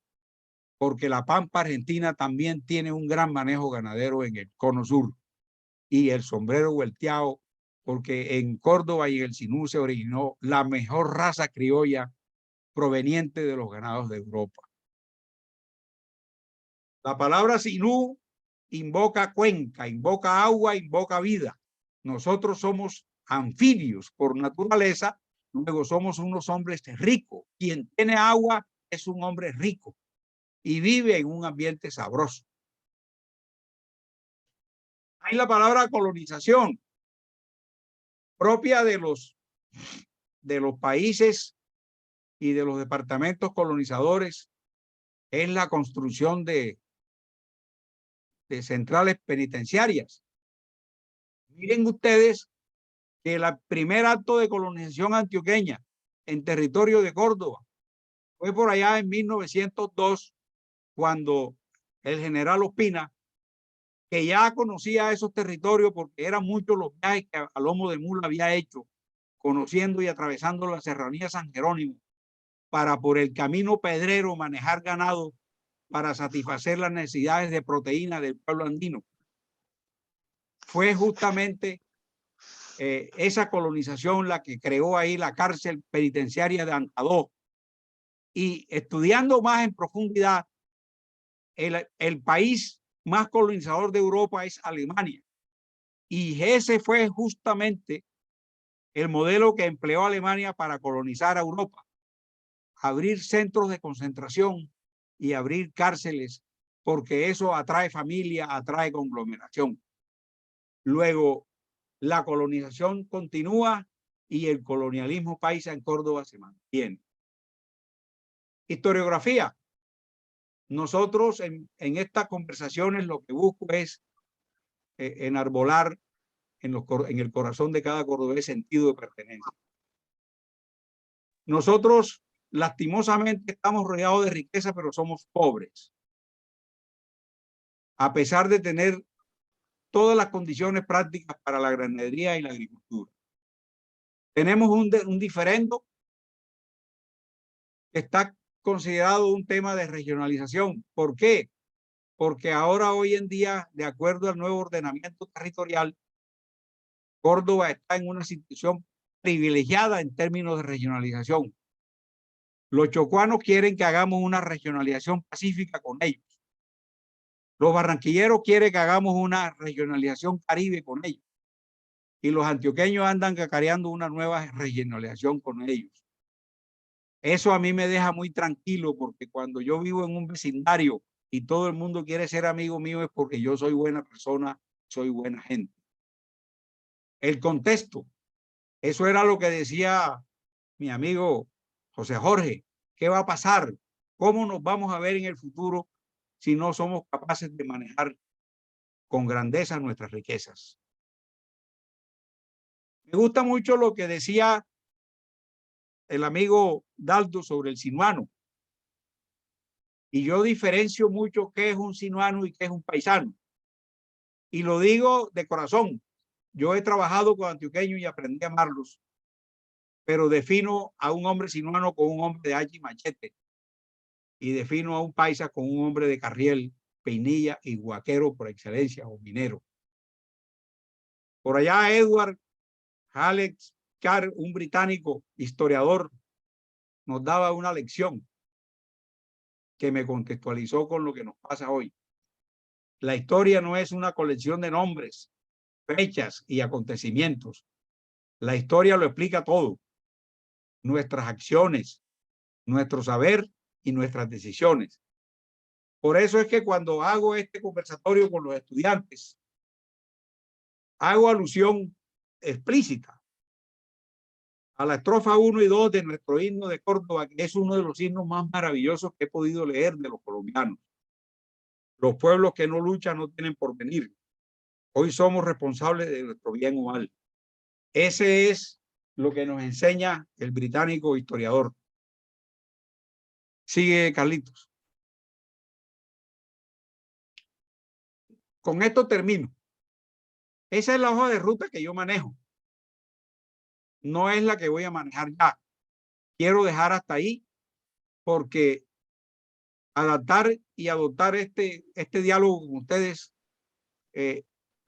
porque la pampa argentina también tiene un gran manejo ganadero en el cono sur. Y el sombrero vuelteado, porque en Córdoba y en el Sinú se originó la mejor raza criolla proveniente de los ganados de Europa. La palabra Sinú invoca cuenca, invoca agua, invoca vida. Nosotros somos anfibios por naturaleza, luego somos unos hombres ricos. Quien tiene agua es un hombre rico y vive en un ambiente sabroso. Hay la palabra colonización, propia de los países y de los departamentos colonizadores, es la construcción de centrales penitenciarias. Miren ustedes que el primer acto de colonización antioqueña en territorio de Córdoba fue por allá en 1902, cuando el general Ospina, que ya conocía esos territorios porque eran muchos los viajes que a lomo de mula había hecho, conociendo y atravesando la serranía San Jerónimo, para por el camino pedrero manejar ganado para satisfacer las necesidades de proteína del pueblo andino. Fue justamente esa colonización la que creó ahí la cárcel penitenciaria de Antadó. Y estudiando más en profundidad, el país más colonizador de Europa es Alemania. Y ese fue justamente el modelo que empleó Alemania para colonizar a Europa. Abrir centros de concentración y abrir cárceles, porque eso atrae familia, atrae conglomeración. Luego, la colonización continúa y el colonialismo paisa en Córdoba se mantiene. Historiografía. Nosotros en estas conversaciones lo que busco es enarbolar en el corazón de cada cordobés sentido de pertenencia. Nosotros lastimosamente estamos rodeados de riqueza, pero somos pobres. A pesar de tener todas las condiciones prácticas para la ganadería y la agricultura. Tenemos un diferendo que está considerado un tema de regionalización. ¿Por qué? Porque ahora, hoy en día, de acuerdo al nuevo ordenamiento territorial, Córdoba está en una situación privilegiada en términos de regionalización. Los chocuanos quieren que hagamos una regionalización pacífica con ellos. Los barranquilleros quieren que hagamos una regionalización caribe con ellos. Y los antioqueños andan cacareando una nueva regionalización con ellos. Eso a mí me deja muy tranquilo, porque cuando yo vivo en un vecindario y todo el mundo quiere ser amigo mío es porque yo soy buena persona, soy buena gente. El contexto, eso era lo que decía mi amigo José Jorge. ¿Qué va a pasar? ¿Cómo nos vamos a ver en el futuro si no somos capaces de manejar con grandeza nuestras riquezas? Me gusta mucho lo que decía el amigo Daldo sobre el sinuano. Y yo diferencio mucho qué es un sinuano y qué es un paisano. Y lo digo de corazón. Yo he trabajado con antioqueños y aprendí a amarlos, pero defino a un hombre sinuano con un hombre de hacha y machete. Y defino a un paisa con un hombre de carriel, peinilla y guaquero por excelencia, o minero. Por allá Edward Alex Carr, un británico historiador, nos daba una lección que me contextualizó con lo que nos pasa hoy. La historia no es una colección de nombres, fechas y acontecimientos. La historia lo explica todo. Nuestras acciones, nuestro saber y nuestras decisiones. Por eso es que cuando hago este conversatorio con los estudiantes, hago alusión explícita a la estrofa 1 y 2 de nuestro himno de Córdoba, que es uno de los himnos más maravillosos que he podido leer de los colombianos. Los pueblos que no luchan no tienen porvenir. Hoy somos responsables de nuestro bien o mal. Ese es lo que nos enseña el británico historiador. Sigue, Carlitos. Con esto termino. Esa es la hoja de ruta que yo manejo. No es la que voy a manejar ya. Quiero dejar hasta ahí porque adaptar y adoptar este diálogo con ustedes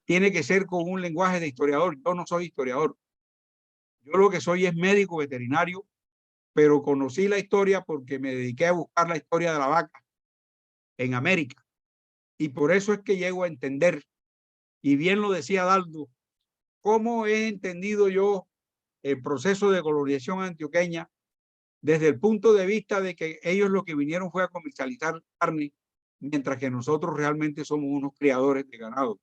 tiene que ser con un lenguaje de historiador. Yo no soy historiador. Yo lo que soy es médico veterinario, pero conocí la historia porque me dediqué a buscar la historia de la vaca en América. Y por eso es que llego a entender, y bien lo decía Daldo, cómo he entendido yo el proceso de colonización antioqueña desde el punto de vista de que ellos lo que vinieron fue a comercializar carne, mientras que nosotros realmente somos unos criadores de ganado.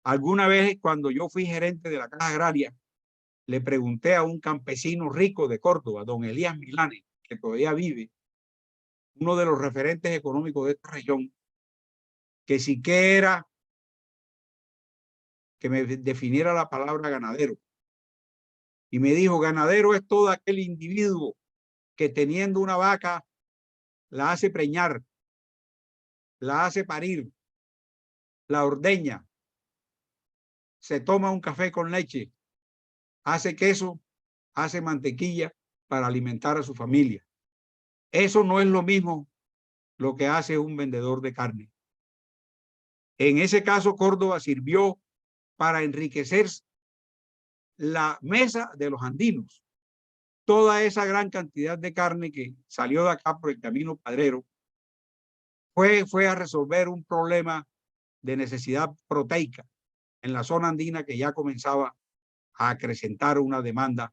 Alguna vez, cuando yo fui gerente de la Caja Agraria, le pregunté a un campesino rico de Córdoba, don Elías Milane, que todavía vive, uno de los referentes económicos de esta región, que sí que era, que me definiera la palabra ganadero. Y me dijo, ganadero es todo aquel individuo que teniendo una vaca la hace preñar, la hace parir, la ordeña, se toma un café con leche, hace queso, hace mantequilla para alimentar a su familia. Eso no es lo mismo lo que hace un vendedor de carne. En ese caso, Córdoba sirvió para enriquecer la mesa de los andinos. Toda esa gran cantidad de carne que salió de acá por el camino Padrero fue a resolver un problema de necesidad proteica en la zona andina que ya comenzaba a acrecentar una demanda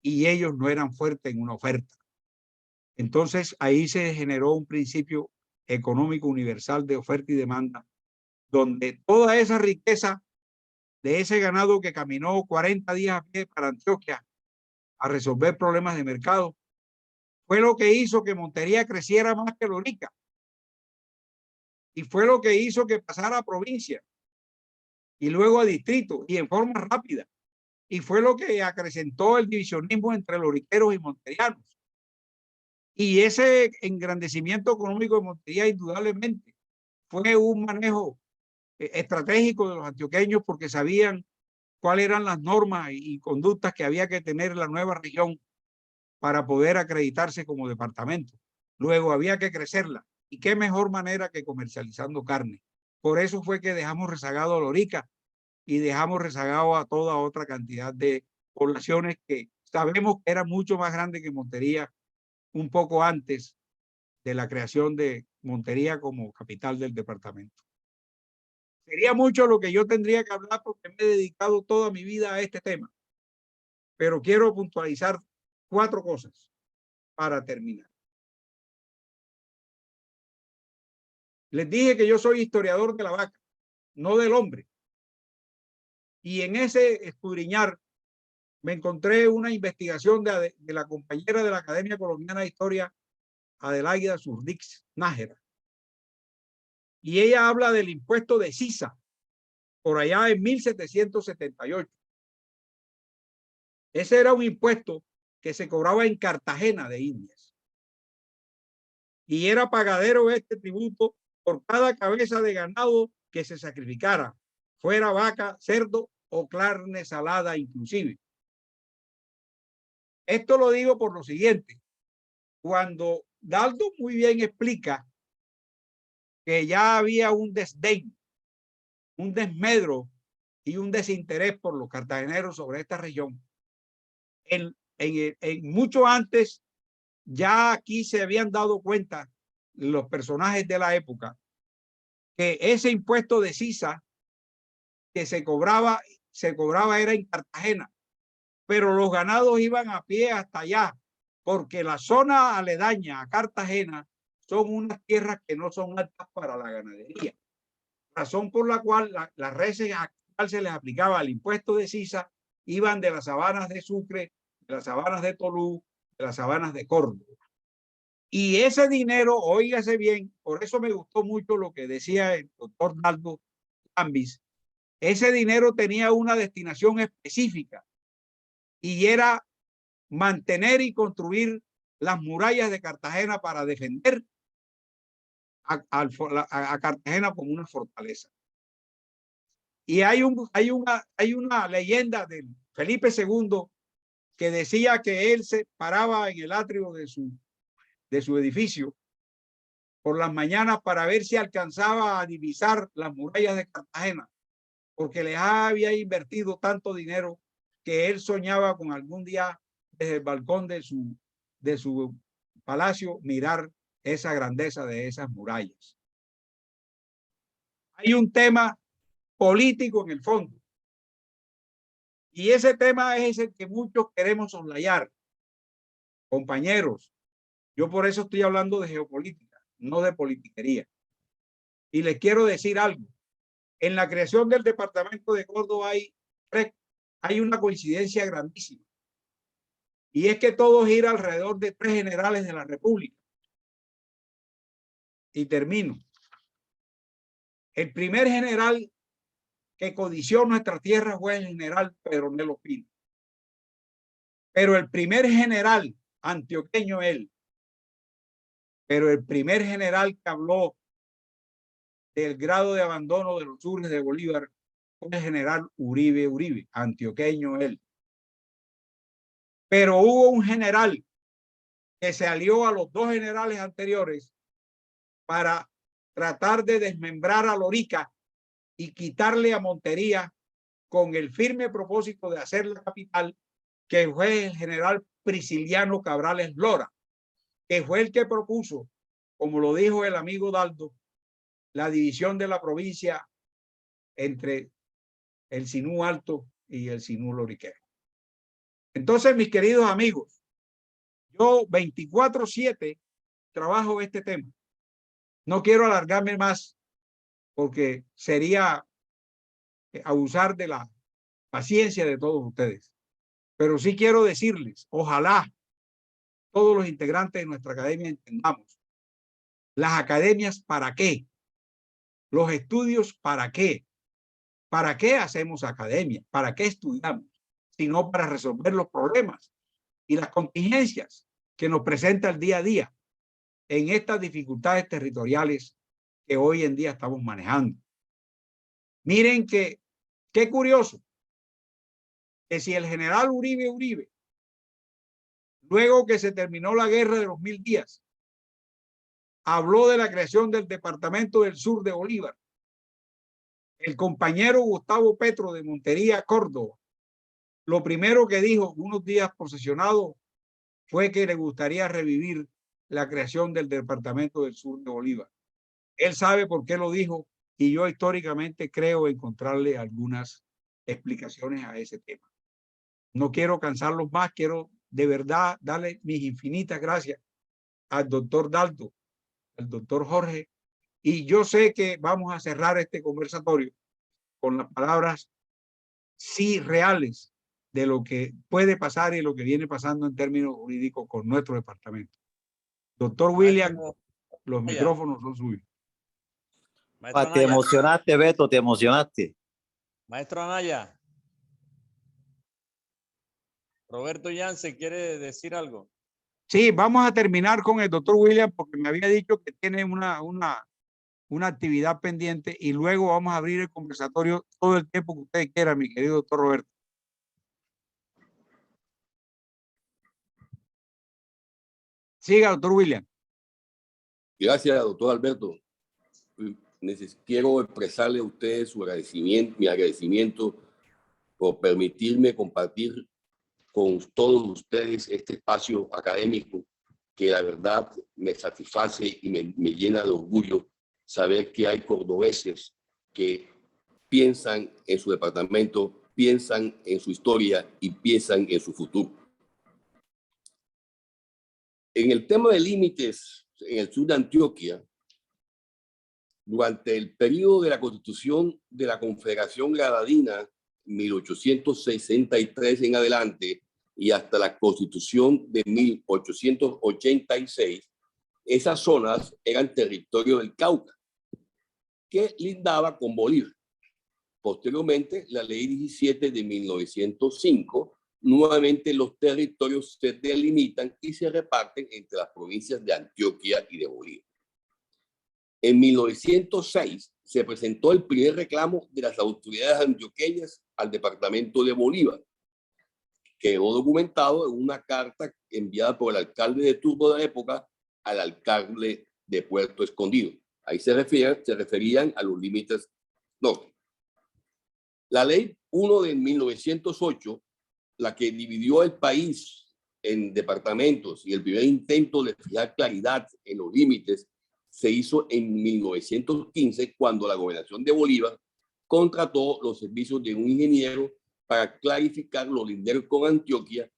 y ellos no eran fuertes en una oferta. Entonces ahí se generó un principio económico universal de oferta y demanda, donde toda esa riqueza de ese ganado que caminó 40 días a pie para Antioquia a resolver problemas de mercado, fue lo que hizo que Montería creciera más que Lorica. Y fue lo que hizo que pasara a provincia y luego a distrito y en forma rápida. Y fue lo que acrecentó el divisionismo entre loriqueros y monterianos. Y ese engrandecimiento económico de Montería indudablemente fue un manejo estratégico de los antioqueños porque sabían cuáles eran las normas y conductas que había que tener en la nueva región para poder acreditarse como departamento. Luego había que crecerla. ¿Y qué mejor manera que comercializando carne? Por eso fue que dejamos rezagado a Lorica y dejamos rezagado a toda otra cantidad de poblaciones que sabemos que eran mucho más grandes que Montería un poco antes de la creación de Montería como capital del departamento. Sería mucho lo que yo tendría que hablar porque me he dedicado toda mi vida a este tema, pero quiero puntualizar 4 cosas para terminar. Les dije que yo soy historiador de la vaca, no del hombre. Y en ese escudriñar me encontré una investigación de la compañera de la Academia Colombiana de Historia, Adelaida Surdix Nájera. Y ella habla del impuesto de sisa, por allá en 1778. Ese era un impuesto que se cobraba en Cartagena de Indias. Y era pagadero este tributo por cada cabeza de ganado que se sacrificara, fuera vaca, cerdo o carne salada inclusive. Esto lo digo por lo siguiente. Cuando Daldo muy bien explica que ya había un desdén, un desmedro y un desinterés por los cartageneros sobre esta región, en mucho antes ya aquí se habían dado cuenta los personajes de la época que ese impuesto de sisa que se cobraba era en Cartagena, pero los ganados iban a pie hasta allá, porque la zona aledaña a Cartagena son unas tierras que no son aptas para la ganadería, razón por la cual las reses a cual se les aplicaba el impuesto de sisa iban de las sabanas de Sucre, de las sabanas de Tolú, de las sabanas de Córdoba. Y ese dinero, óigase bien, por eso me gustó mucho lo que decía el doctor Daldo Ambis, ese dinero tenía una destinación específica y era mantener y construir las murallas de Cartagena para defender a Cartagena como una fortaleza. Y hay una leyenda de Felipe II que decía que él se paraba en el atrio de su edificio por las mañanas para ver si alcanzaba a divisar las murallas de Cartagena, porque les había invertido tanto dinero que él soñaba con algún día desde el balcón de su palacio mirar esa grandeza de esas murallas. Hay un tema político en el fondo. Y ese tema es el que muchos queremos soslayar. Compañeros, yo por eso estoy hablando de geopolítica, no de politiquería. Y les quiero decir algo. En la creación del departamento de Córdoba hay una coincidencia grandísima. Y es que todo gira alrededor de 3 generales de la República. Y termino. El primer general que codició nuestra tierra fue el general Pedro Nelo Pino. Pero el primer general antioqueño él. Pero el primer general que habló del grado de abandono de los urnes de Bolívar fue el general Uribe, antioqueño él. Pero hubo un general que se alió a los 2 generales anteriores para tratar de desmembrar a Lorica y quitarle a Montería con el firme propósito de hacer la capital, que fue el general Prisciliano Cabrales Lora, que fue el que propuso, como lo dijo el amigo Daldo, la división de la provincia entre el Sinú Alto y el Sinú Loriquero. Entonces, mis queridos amigos, yo 24/7 trabajo este tema. No quiero alargarme más porque sería abusar de la paciencia de todos ustedes. Pero sí quiero decirles, ojalá todos los integrantes de nuestra academia entendamos. Las academias, ¿para qué? Los estudios, ¿para qué? ¿Para qué hacemos academia? ¿Para qué estudiamos? Sino para resolver los problemas y las contingencias que nos presenta el día a día en estas dificultades territoriales que hoy en día estamos manejando. Miren que, qué curioso, que si el general Uribe, luego que se terminó la guerra de los 1000 días, habló de la creación del Departamento del Sur de Bolívar, el compañero Gustavo Petro de Montería, Córdoba, lo primero que dijo unos días posesionado fue que le gustaría revivir la creación del Departamento del Sur de Bolívar. Él sabe por qué lo dijo y yo históricamente creo encontrarle algunas explicaciones a ese tema. No quiero cansarlos más, quiero de verdad darle mis infinitas gracias al doctor Daldo, al doctor Jorge, y yo sé que vamos a cerrar este conversatorio con las palabras sí reales de lo que puede pasar y lo que viene pasando en términos jurídicos con nuestro departamento. Doctor William, los micrófonos son suyos. Te emocionaste, Beto, te emocionaste. Maestro Anaya. Roberto Yance, ¿quiere decir algo? Sí, vamos a terminar con el doctor William porque me había dicho que tiene una actividad pendiente y luego vamos a abrir el conversatorio todo el tiempo que usted quiera, mi querido doctor Roberto. Siga, doctor William. Gracias, doctor Alberto. Quiero expresarle a ustedes su agradecimiento, mi agradecimiento por permitirme compartir con todos ustedes este espacio académico que la verdad me satisface y me llena de orgullo saber que hay cordobeses que piensan en su departamento, piensan en su historia y piensan en su futuro. En el tema de límites en el sur de Antioquia, durante el periodo de la Constitución de la Confederación Granadina, 1863 en adelante, y hasta la Constitución de 1886, esas zonas eran territorio del Cauca, que lindaba con Bolívar. Posteriormente, la Ley 17 de 1905, nuevamente los territorios se delimitan y se reparten entre las provincias de Antioquia y de Bolívar. En 1906 se presentó el primer reclamo de las autoridades antioqueñas al departamento de Bolívar. Quedó documentado en una carta enviada por el alcalde de turno de la época al alcalde de Puerto Escondido. Ahí se referían a los límites norte. La ley 1 de 1908, la que dividió el país en departamentos y el primer intento de fijar claridad en los límites, se hizo en 1915 cuando la gobernación de Bolívar contrató los servicios de un ingeniero para clarificar los linderos con Antioquia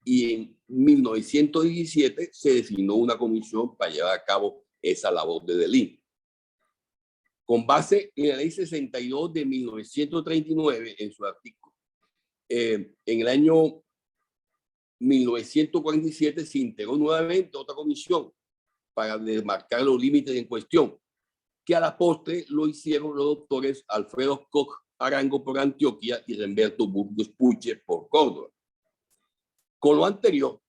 y en 1917 se designó una comisión para llevar a cabo esa labor de delimitación. Con base en la ley 62 de 1939, en su artículo, en el año 1947 se integró nuevamente otra comisión para demarcar los límites en cuestión, que a la postre lo hicieron los doctores Alfredo Koch Arango por Antioquia y Remberto Burgos Puche por Córdoba. Con lo anterior,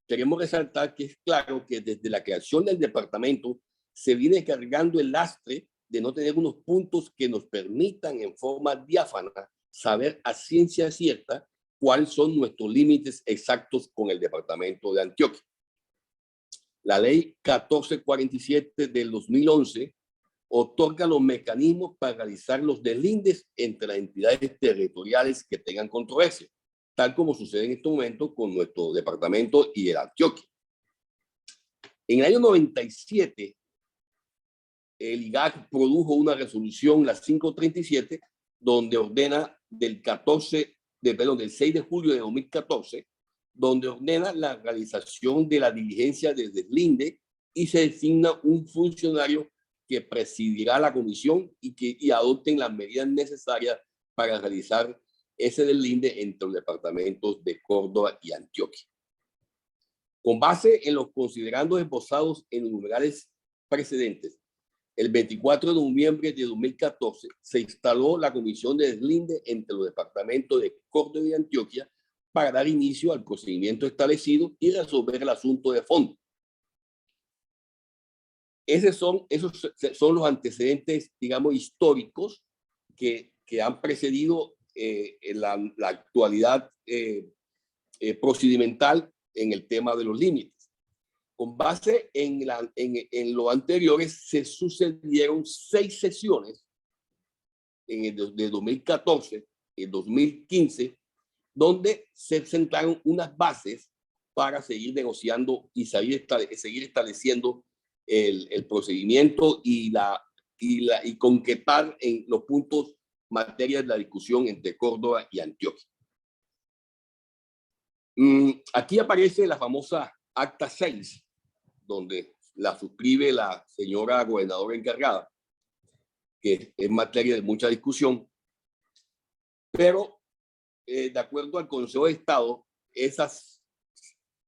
queremos resaltar que es claro que desde la creación del departamento se viene cargando el lastre de no tener unos puntos que nos permitan en forma diáfana saber a ciencia cierta cuáles son nuestros límites exactos con el departamento de Antioquia. La ley 1447 del 2011 otorga los mecanismos para realizar los deslindes entre las entidades territoriales que tengan controversia, tal como sucede en este momento con nuestro departamento y el Antioquia. En el año 97, el IGAC produjo una resolución, la 537, donde ordena del 6 de julio de 2014, donde ordena la realización de la diligencia de deslinde y se designa un funcionario que presidirá la comisión y adopten las medidas necesarias para realizar ese deslinde entre los departamentos de Córdoba y Antioquia. Con base en los considerandos esbozados en los numerales precedentes, el 24 de noviembre de 2014 se instaló la comisión de deslinde entre los departamentos de Córdoba y Antioquia para dar inicio al procedimiento establecido y resolver el asunto de fondo. Esos son los antecedentes, digamos, históricos que han precedido la actualidad procedimental en el tema de los límites. Con base en lo anteriores, se sucedieron 6 sesiones de 2014 y 2015, donde se sentaron unas bases para seguir negociando y seguir estableciendo el procedimiento y concretar en los puntos materias de la discusión entre Córdoba y Antioquia. Aquí aparece la famosa Acta 6, donde la suscribe la señora gobernadora encargada, que es materia de mucha discusión, pero de acuerdo al Consejo de Estado, esas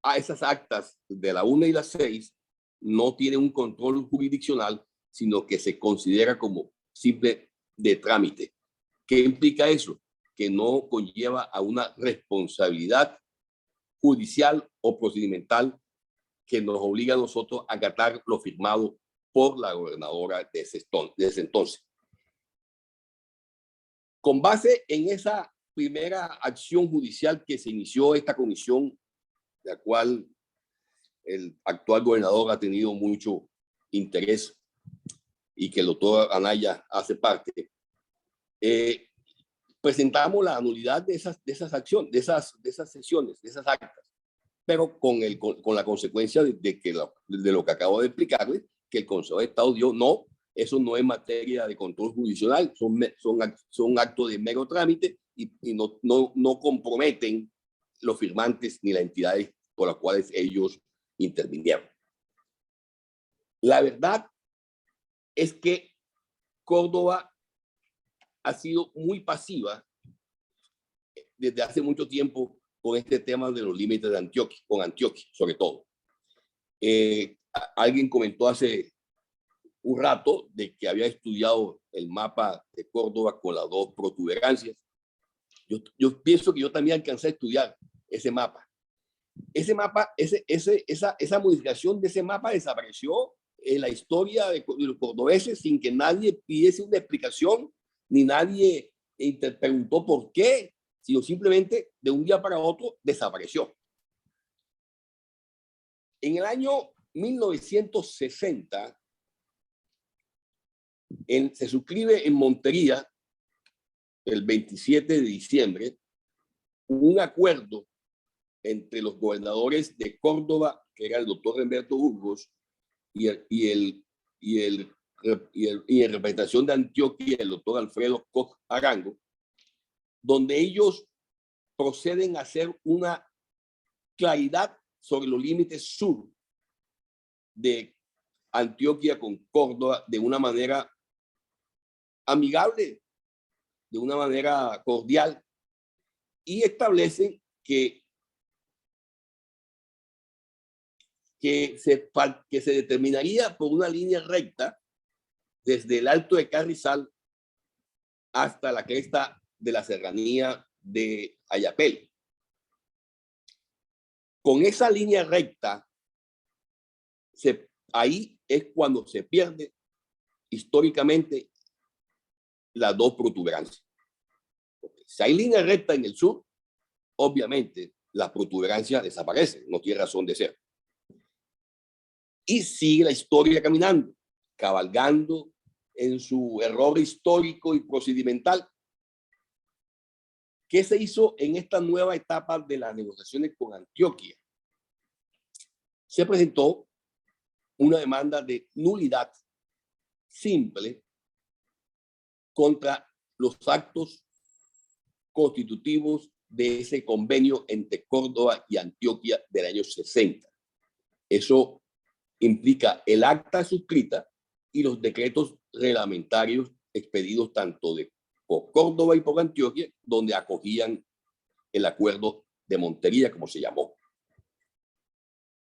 actas de la 1 y la 6 no tienen un control jurisdiccional, sino que se considera como simple de trámite. ¿Qué implica eso? Que no conlleva a una responsabilidad judicial o procedimental que nos obliga a nosotros a acatar lo firmado por la gobernadora de ese entonces. Con base en esa primera acción judicial que se inició esta comisión, de la cual el actual gobernador ha tenido mucho interés y que el doctor Anaya hace parte, presentamos la nulidad de esas acciones, de esas sesiones, de esas actas, pero con la consecuencia de lo que acabo de explicarles, que el Consejo de Estado dio no, eso no es materia de control judicial, son actos de mero trámite y no comprometen los firmantes ni las entidades por las cuales ellos intervinieron. La verdad es que Córdoba ha sido muy pasiva desde hace mucho tiempo con este tema de los límites de Antioquia, con Antioquia sobre todo. Alguien comentó hace un rato de que había estudiado el mapa de Córdoba con las 2 protuberancias. Yo pienso que yo también alcancé a estudiar ese mapa. Esa modificación de ese mapa desapareció en la historia de los cordobeses sin que nadie pidiese una explicación, ni nadie preguntó por qué, sino simplemente de un día para otro desapareció. En el año 1960, se suscribe en Montería, el 27 de diciembre, un acuerdo entre los gobernadores de Córdoba, que era el doctor Humberto Burgos, y en representación de Antioquia, el doctor Alfredo Koch Arango, donde ellos proceden a hacer una claridad sobre los límites sur de Antioquia con Córdoba de una manera amigable, de una manera cordial, y establecen que se determinaría por una línea recta desde el Alto de Carrizal hasta la cresta de la serranía de Ayapel. Con esa línea recta, ahí es cuando se pierde históricamente las 2 protuberancias. Si hay línea recta en el sur, obviamente las protuberancias desaparecen, no tiene razón de ser. y sigue la historia caminando, cabalgando en su error histórico y procedimental. ¿Qué se hizo en esta nueva etapa de las negociaciones con Antioquia? Se presentó una demanda de nulidad simple contra los actos constitutivos de ese convenio entre Córdoba y Antioquia del año 60. Eso implica el acta suscrita y los decretos reglamentarios expedidos tanto por Córdoba y por Antioquia, donde acogían el acuerdo de Montería, como se llamó.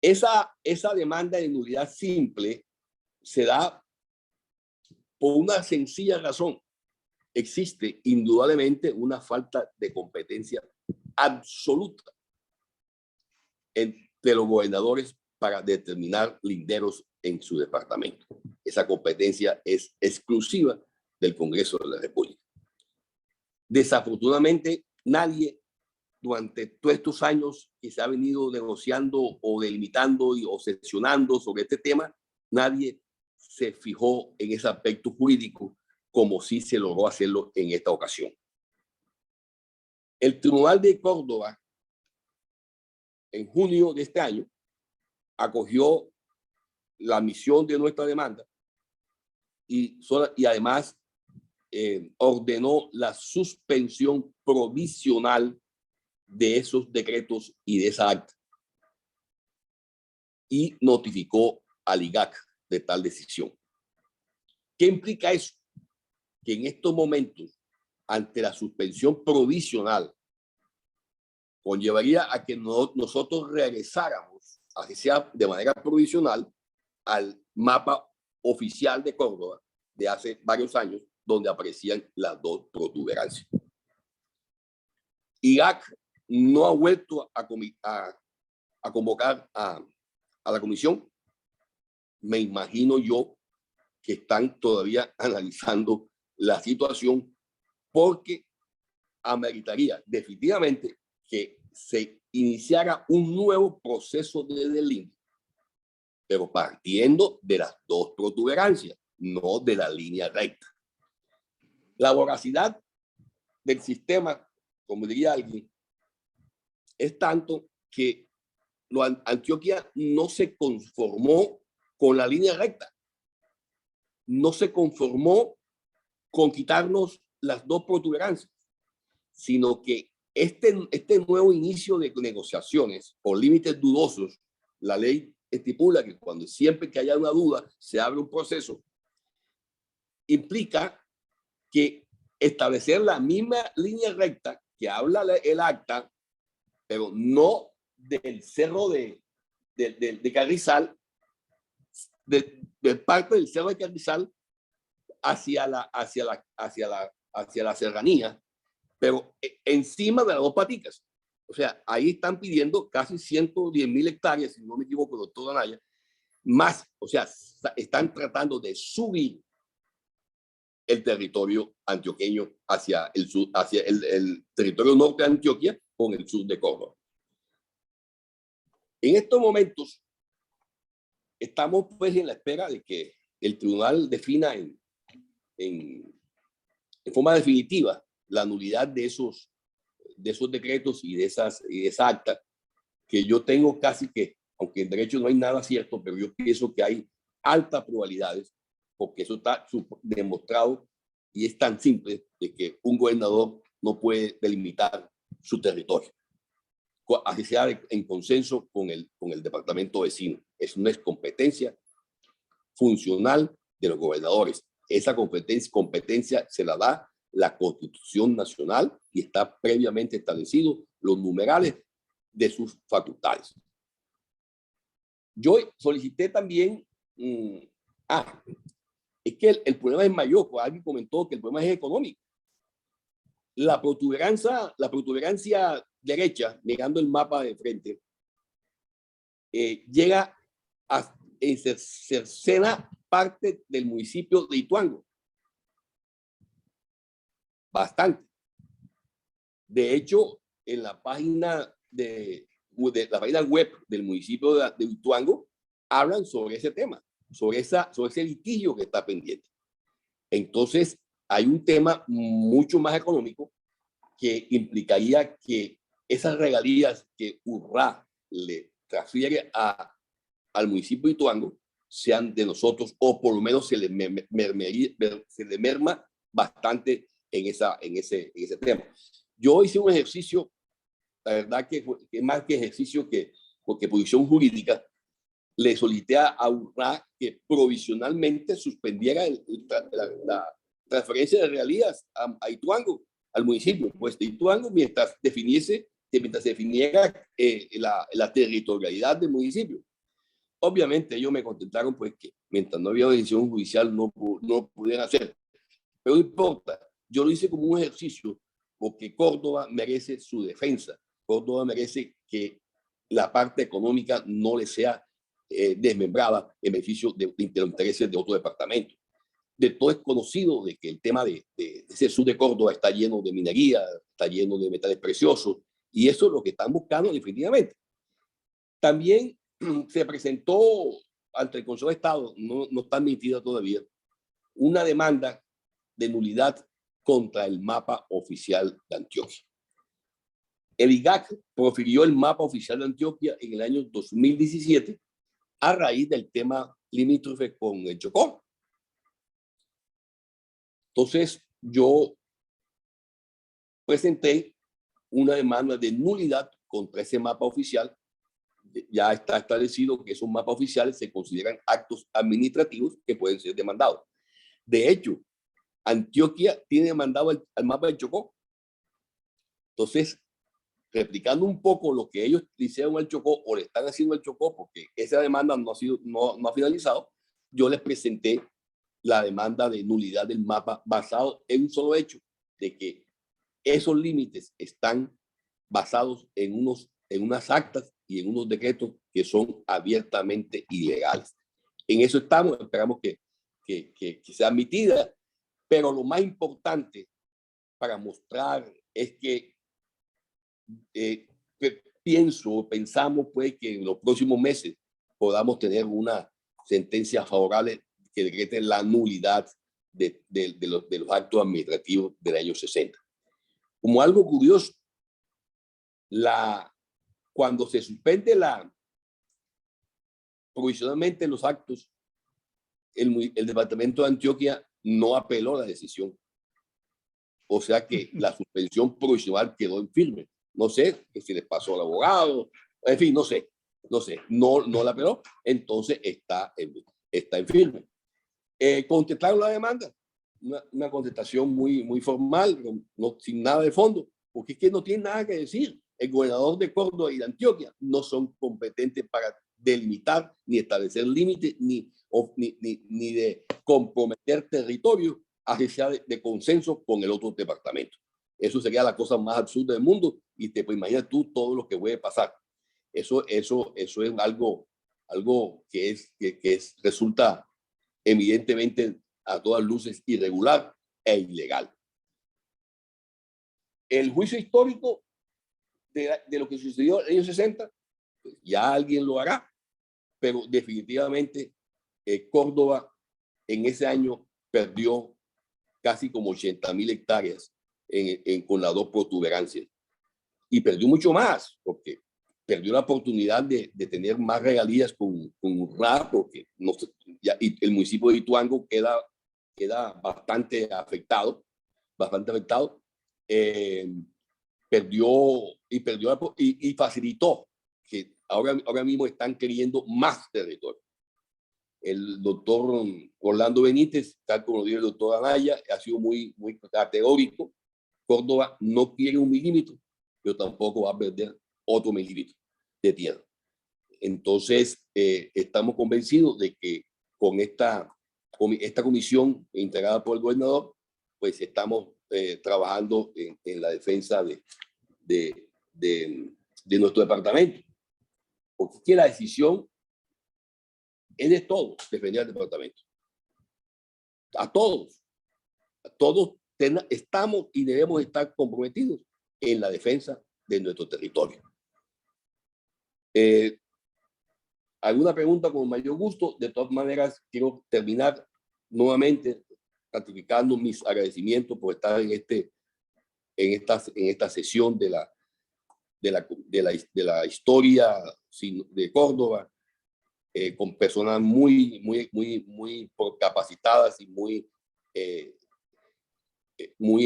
Esa demanda de nulidad simple se da por una sencilla razón. Existe indudablemente una falta de competencia absoluta entre los gobernadores para determinar linderos en su departamento. Esa competencia es exclusiva del Congreso de la República. Desafortunadamente, nadie durante todos estos años que se ha venido negociando o delimitando o sesionando sobre este tema, nadie se fijó en ese aspecto jurídico como sí se logró hacerlo en esta ocasión. El Tribunal de Córdoba, en junio de este año, acogió la admisión de nuestra demanda y además ordenó la suspensión provisional de esos decretos y de esa acta y notificó al IGAC de tal decisión. ¿Qué implica eso? Que en estos momentos, ante la suspensión provisional, conllevaría a que nosotros regresáramos, así sea de manera provisional, al mapa oficial de Córdoba de hace varios años, donde aparecían las dos protuberancias. IGAC no ha vuelto a convocar a la comisión. Me imagino yo que están todavía analizando la situación porque ameritaría definitivamente que se iniciara un nuevo proceso de deslinde, pero partiendo de las dos protuberancias, no de la línea recta. La voracidad del sistema, como diría alguien, es tanto que Antioquia no se conformó con la línea recta, no se conformó con quitarnos las dos protuberancias, sino que este nuevo inicio de negociaciones por límites dudosos, la ley estipula que cuando siempre que haya una duda se abre un proceso, implica que establecer la misma línea recta que habla el acta, pero no del cerro de Carrizal, de parte del cerro de Carrizal hacia la serranía, pero encima de las dos paticas. O sea, ahí están pidiendo casi 110,000 hectáreas, si no me equivoco, doctor Anaya, más. O sea, están tratando de subir el territorio antioqueño hacia el sur, hacia el territorio norte de Antioquia con el sur de Córdoba. En estos momentos estamos pues en la espera de que el tribunal defina en forma definitiva la nulidad de esos decretos y de esa acta, que yo tengo casi que, aunque en derecho no hay nada cierto, pero yo pienso que hay altas probabilidades, porque eso está demostrado y es tan simple de que un gobernador no puede delimitar su territorio, así sea en consenso con el departamento vecino. Es una competencia funcional de los gobernadores. Esa competencia se la da la Constitución Nacional y está previamente establecido los numerales de sus facultades. Yo solicité también, es que el problema es mayor, pues alguien comentó que el problema es económico. La protuberancia derecha, mirando el mapa de frente, llega a cercena parte del municipio de Ituango. Bastante. De hecho, en la página la página web del municipio de Ituango hablan sobre ese tema, sobre ese litigio que está pendiente. Entonces, hay un tema mucho más económico que implicaría que esas regalías que URRA le transfiere al municipio de Ituango sean de nosotros, o por lo menos se le merma bastante en ese tema. Yo hice un ejercicio, la verdad que más que ejercicio que posición jurídica, le solicité a URRA que provisionalmente suspendiera la transferencia de regalías a Ituango, al municipio pues, de Ituango, mientras se definiera la territorialidad del municipio. Obviamente ellos me contestaron pues que mientras no había decisión judicial no pudieran hacer. Pero no importa, yo lo hice como un ejercicio porque Córdoba merece su defensa. Córdoba merece que la parte económica no le sea desmembrada en beneficio de los intereses de otro departamento. De todo es conocido de que el tema de ese sur de Córdoba está lleno de minería, está lleno de metales preciosos, y eso es lo que están buscando definitivamente. También se presentó ante el Consejo de Estado, no está admitida todavía, una demanda de nulidad contra el mapa oficial de Antioquia. El IGAC profirió el mapa oficial de Antioquia en el año 2017 a raíz del tema limítrofe con el Chocó. Entonces, yo presenté una demanda de nulidad contra ese mapa oficial. Ya está establecido que esos mapas oficiales se consideran actos administrativos que pueden ser demandados. De hecho, Antioquia tiene demandado al mapa del Chocó. Entonces, replicando un poco lo que ellos le hicieron al Chocó o le están haciendo al Chocó, porque esa demanda no ha finalizado, yo les presenté la demanda de nulidad del mapa basado en un solo hecho, de que esos límites están basados en unas actas y en unos decretos que son abiertamente ilegales. En eso estamos, esperamos que sea admitida, pero lo más importante para mostrar es que pensamos pues que en los próximos meses podamos tener una sentencia favorable que decrete la nulidad de los actos administrativos del año 60. Como algo curioso, cuando se suspende provisionalmente los actos, el departamento de Antioquia no apeló la decisión. O sea que la suspensión provisional quedó en firme. No sé si les pasó al abogado, en fin, no sé, no la apeló, entonces está en firme. Contestaron la demanda, una contestación muy formal, sin nada de fondo, porque es que no tiene nada que decir. El gobernador de Córdoba y de Antioquia no son competentes para delimitar, ni establecer límites, ni de comprometer territorio así sea de consenso con el otro departamento. Eso sería la cosa más absurda del mundo y te puedes imaginar tú todo lo que puede pasar. Eso es algo que resulta evidentemente a todas luces irregular e ilegal. El juicio histórico de lo que sucedió en los años 60, pues ya alguien lo hará, pero definitivamente Córdoba en ese año perdió casi como 80.000 hectáreas con las dos protuberancias. Y perdió mucho más, porque perdió la oportunidad de tener más regalías con URRA, porque y el municipio de Ituango queda bastante afectado. Perdió y facilitó que ahora mismo están queriendo más territorio. El doctor Orlando Benítez, tal como lo dijo el doctor Anaya, ha sido muy categórico. Córdoba no quiere 1 milímetro, pero tampoco va a perder otro milímetro de tierra. Entonces, estamos convencidos de que con esta comisión integrada por el gobernador, pues estamos trabajando en la defensa de nuestro departamento. Porque la decisión es de todos defender al departamento. A todos estamos y debemos estar comprometidos en la defensa de nuestro territorio. ¿Alguna pregunta con mayor gusto? De todas maneras, quiero terminar nuevamente ratificando mis agradecimientos por estar en esta sesión de la historia de Córdoba, con personas muy capacitadas y muy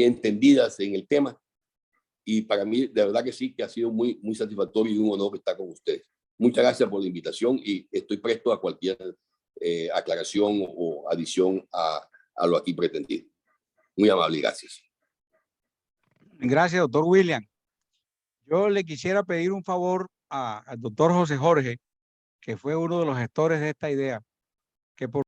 entendidas en el tema. Y para mí, de verdad que sí, que ha sido muy satisfactorio y un honor estar con ustedes. Muchas gracias por la invitación y estoy presto a cualquier aclaración o adición a lo aquí pretendido. Muy amable y gracias. Gracias, doctor William. Yo le quisiera pedir un favor al doctor José Jorge, que fue uno de los gestores de esta idea, que por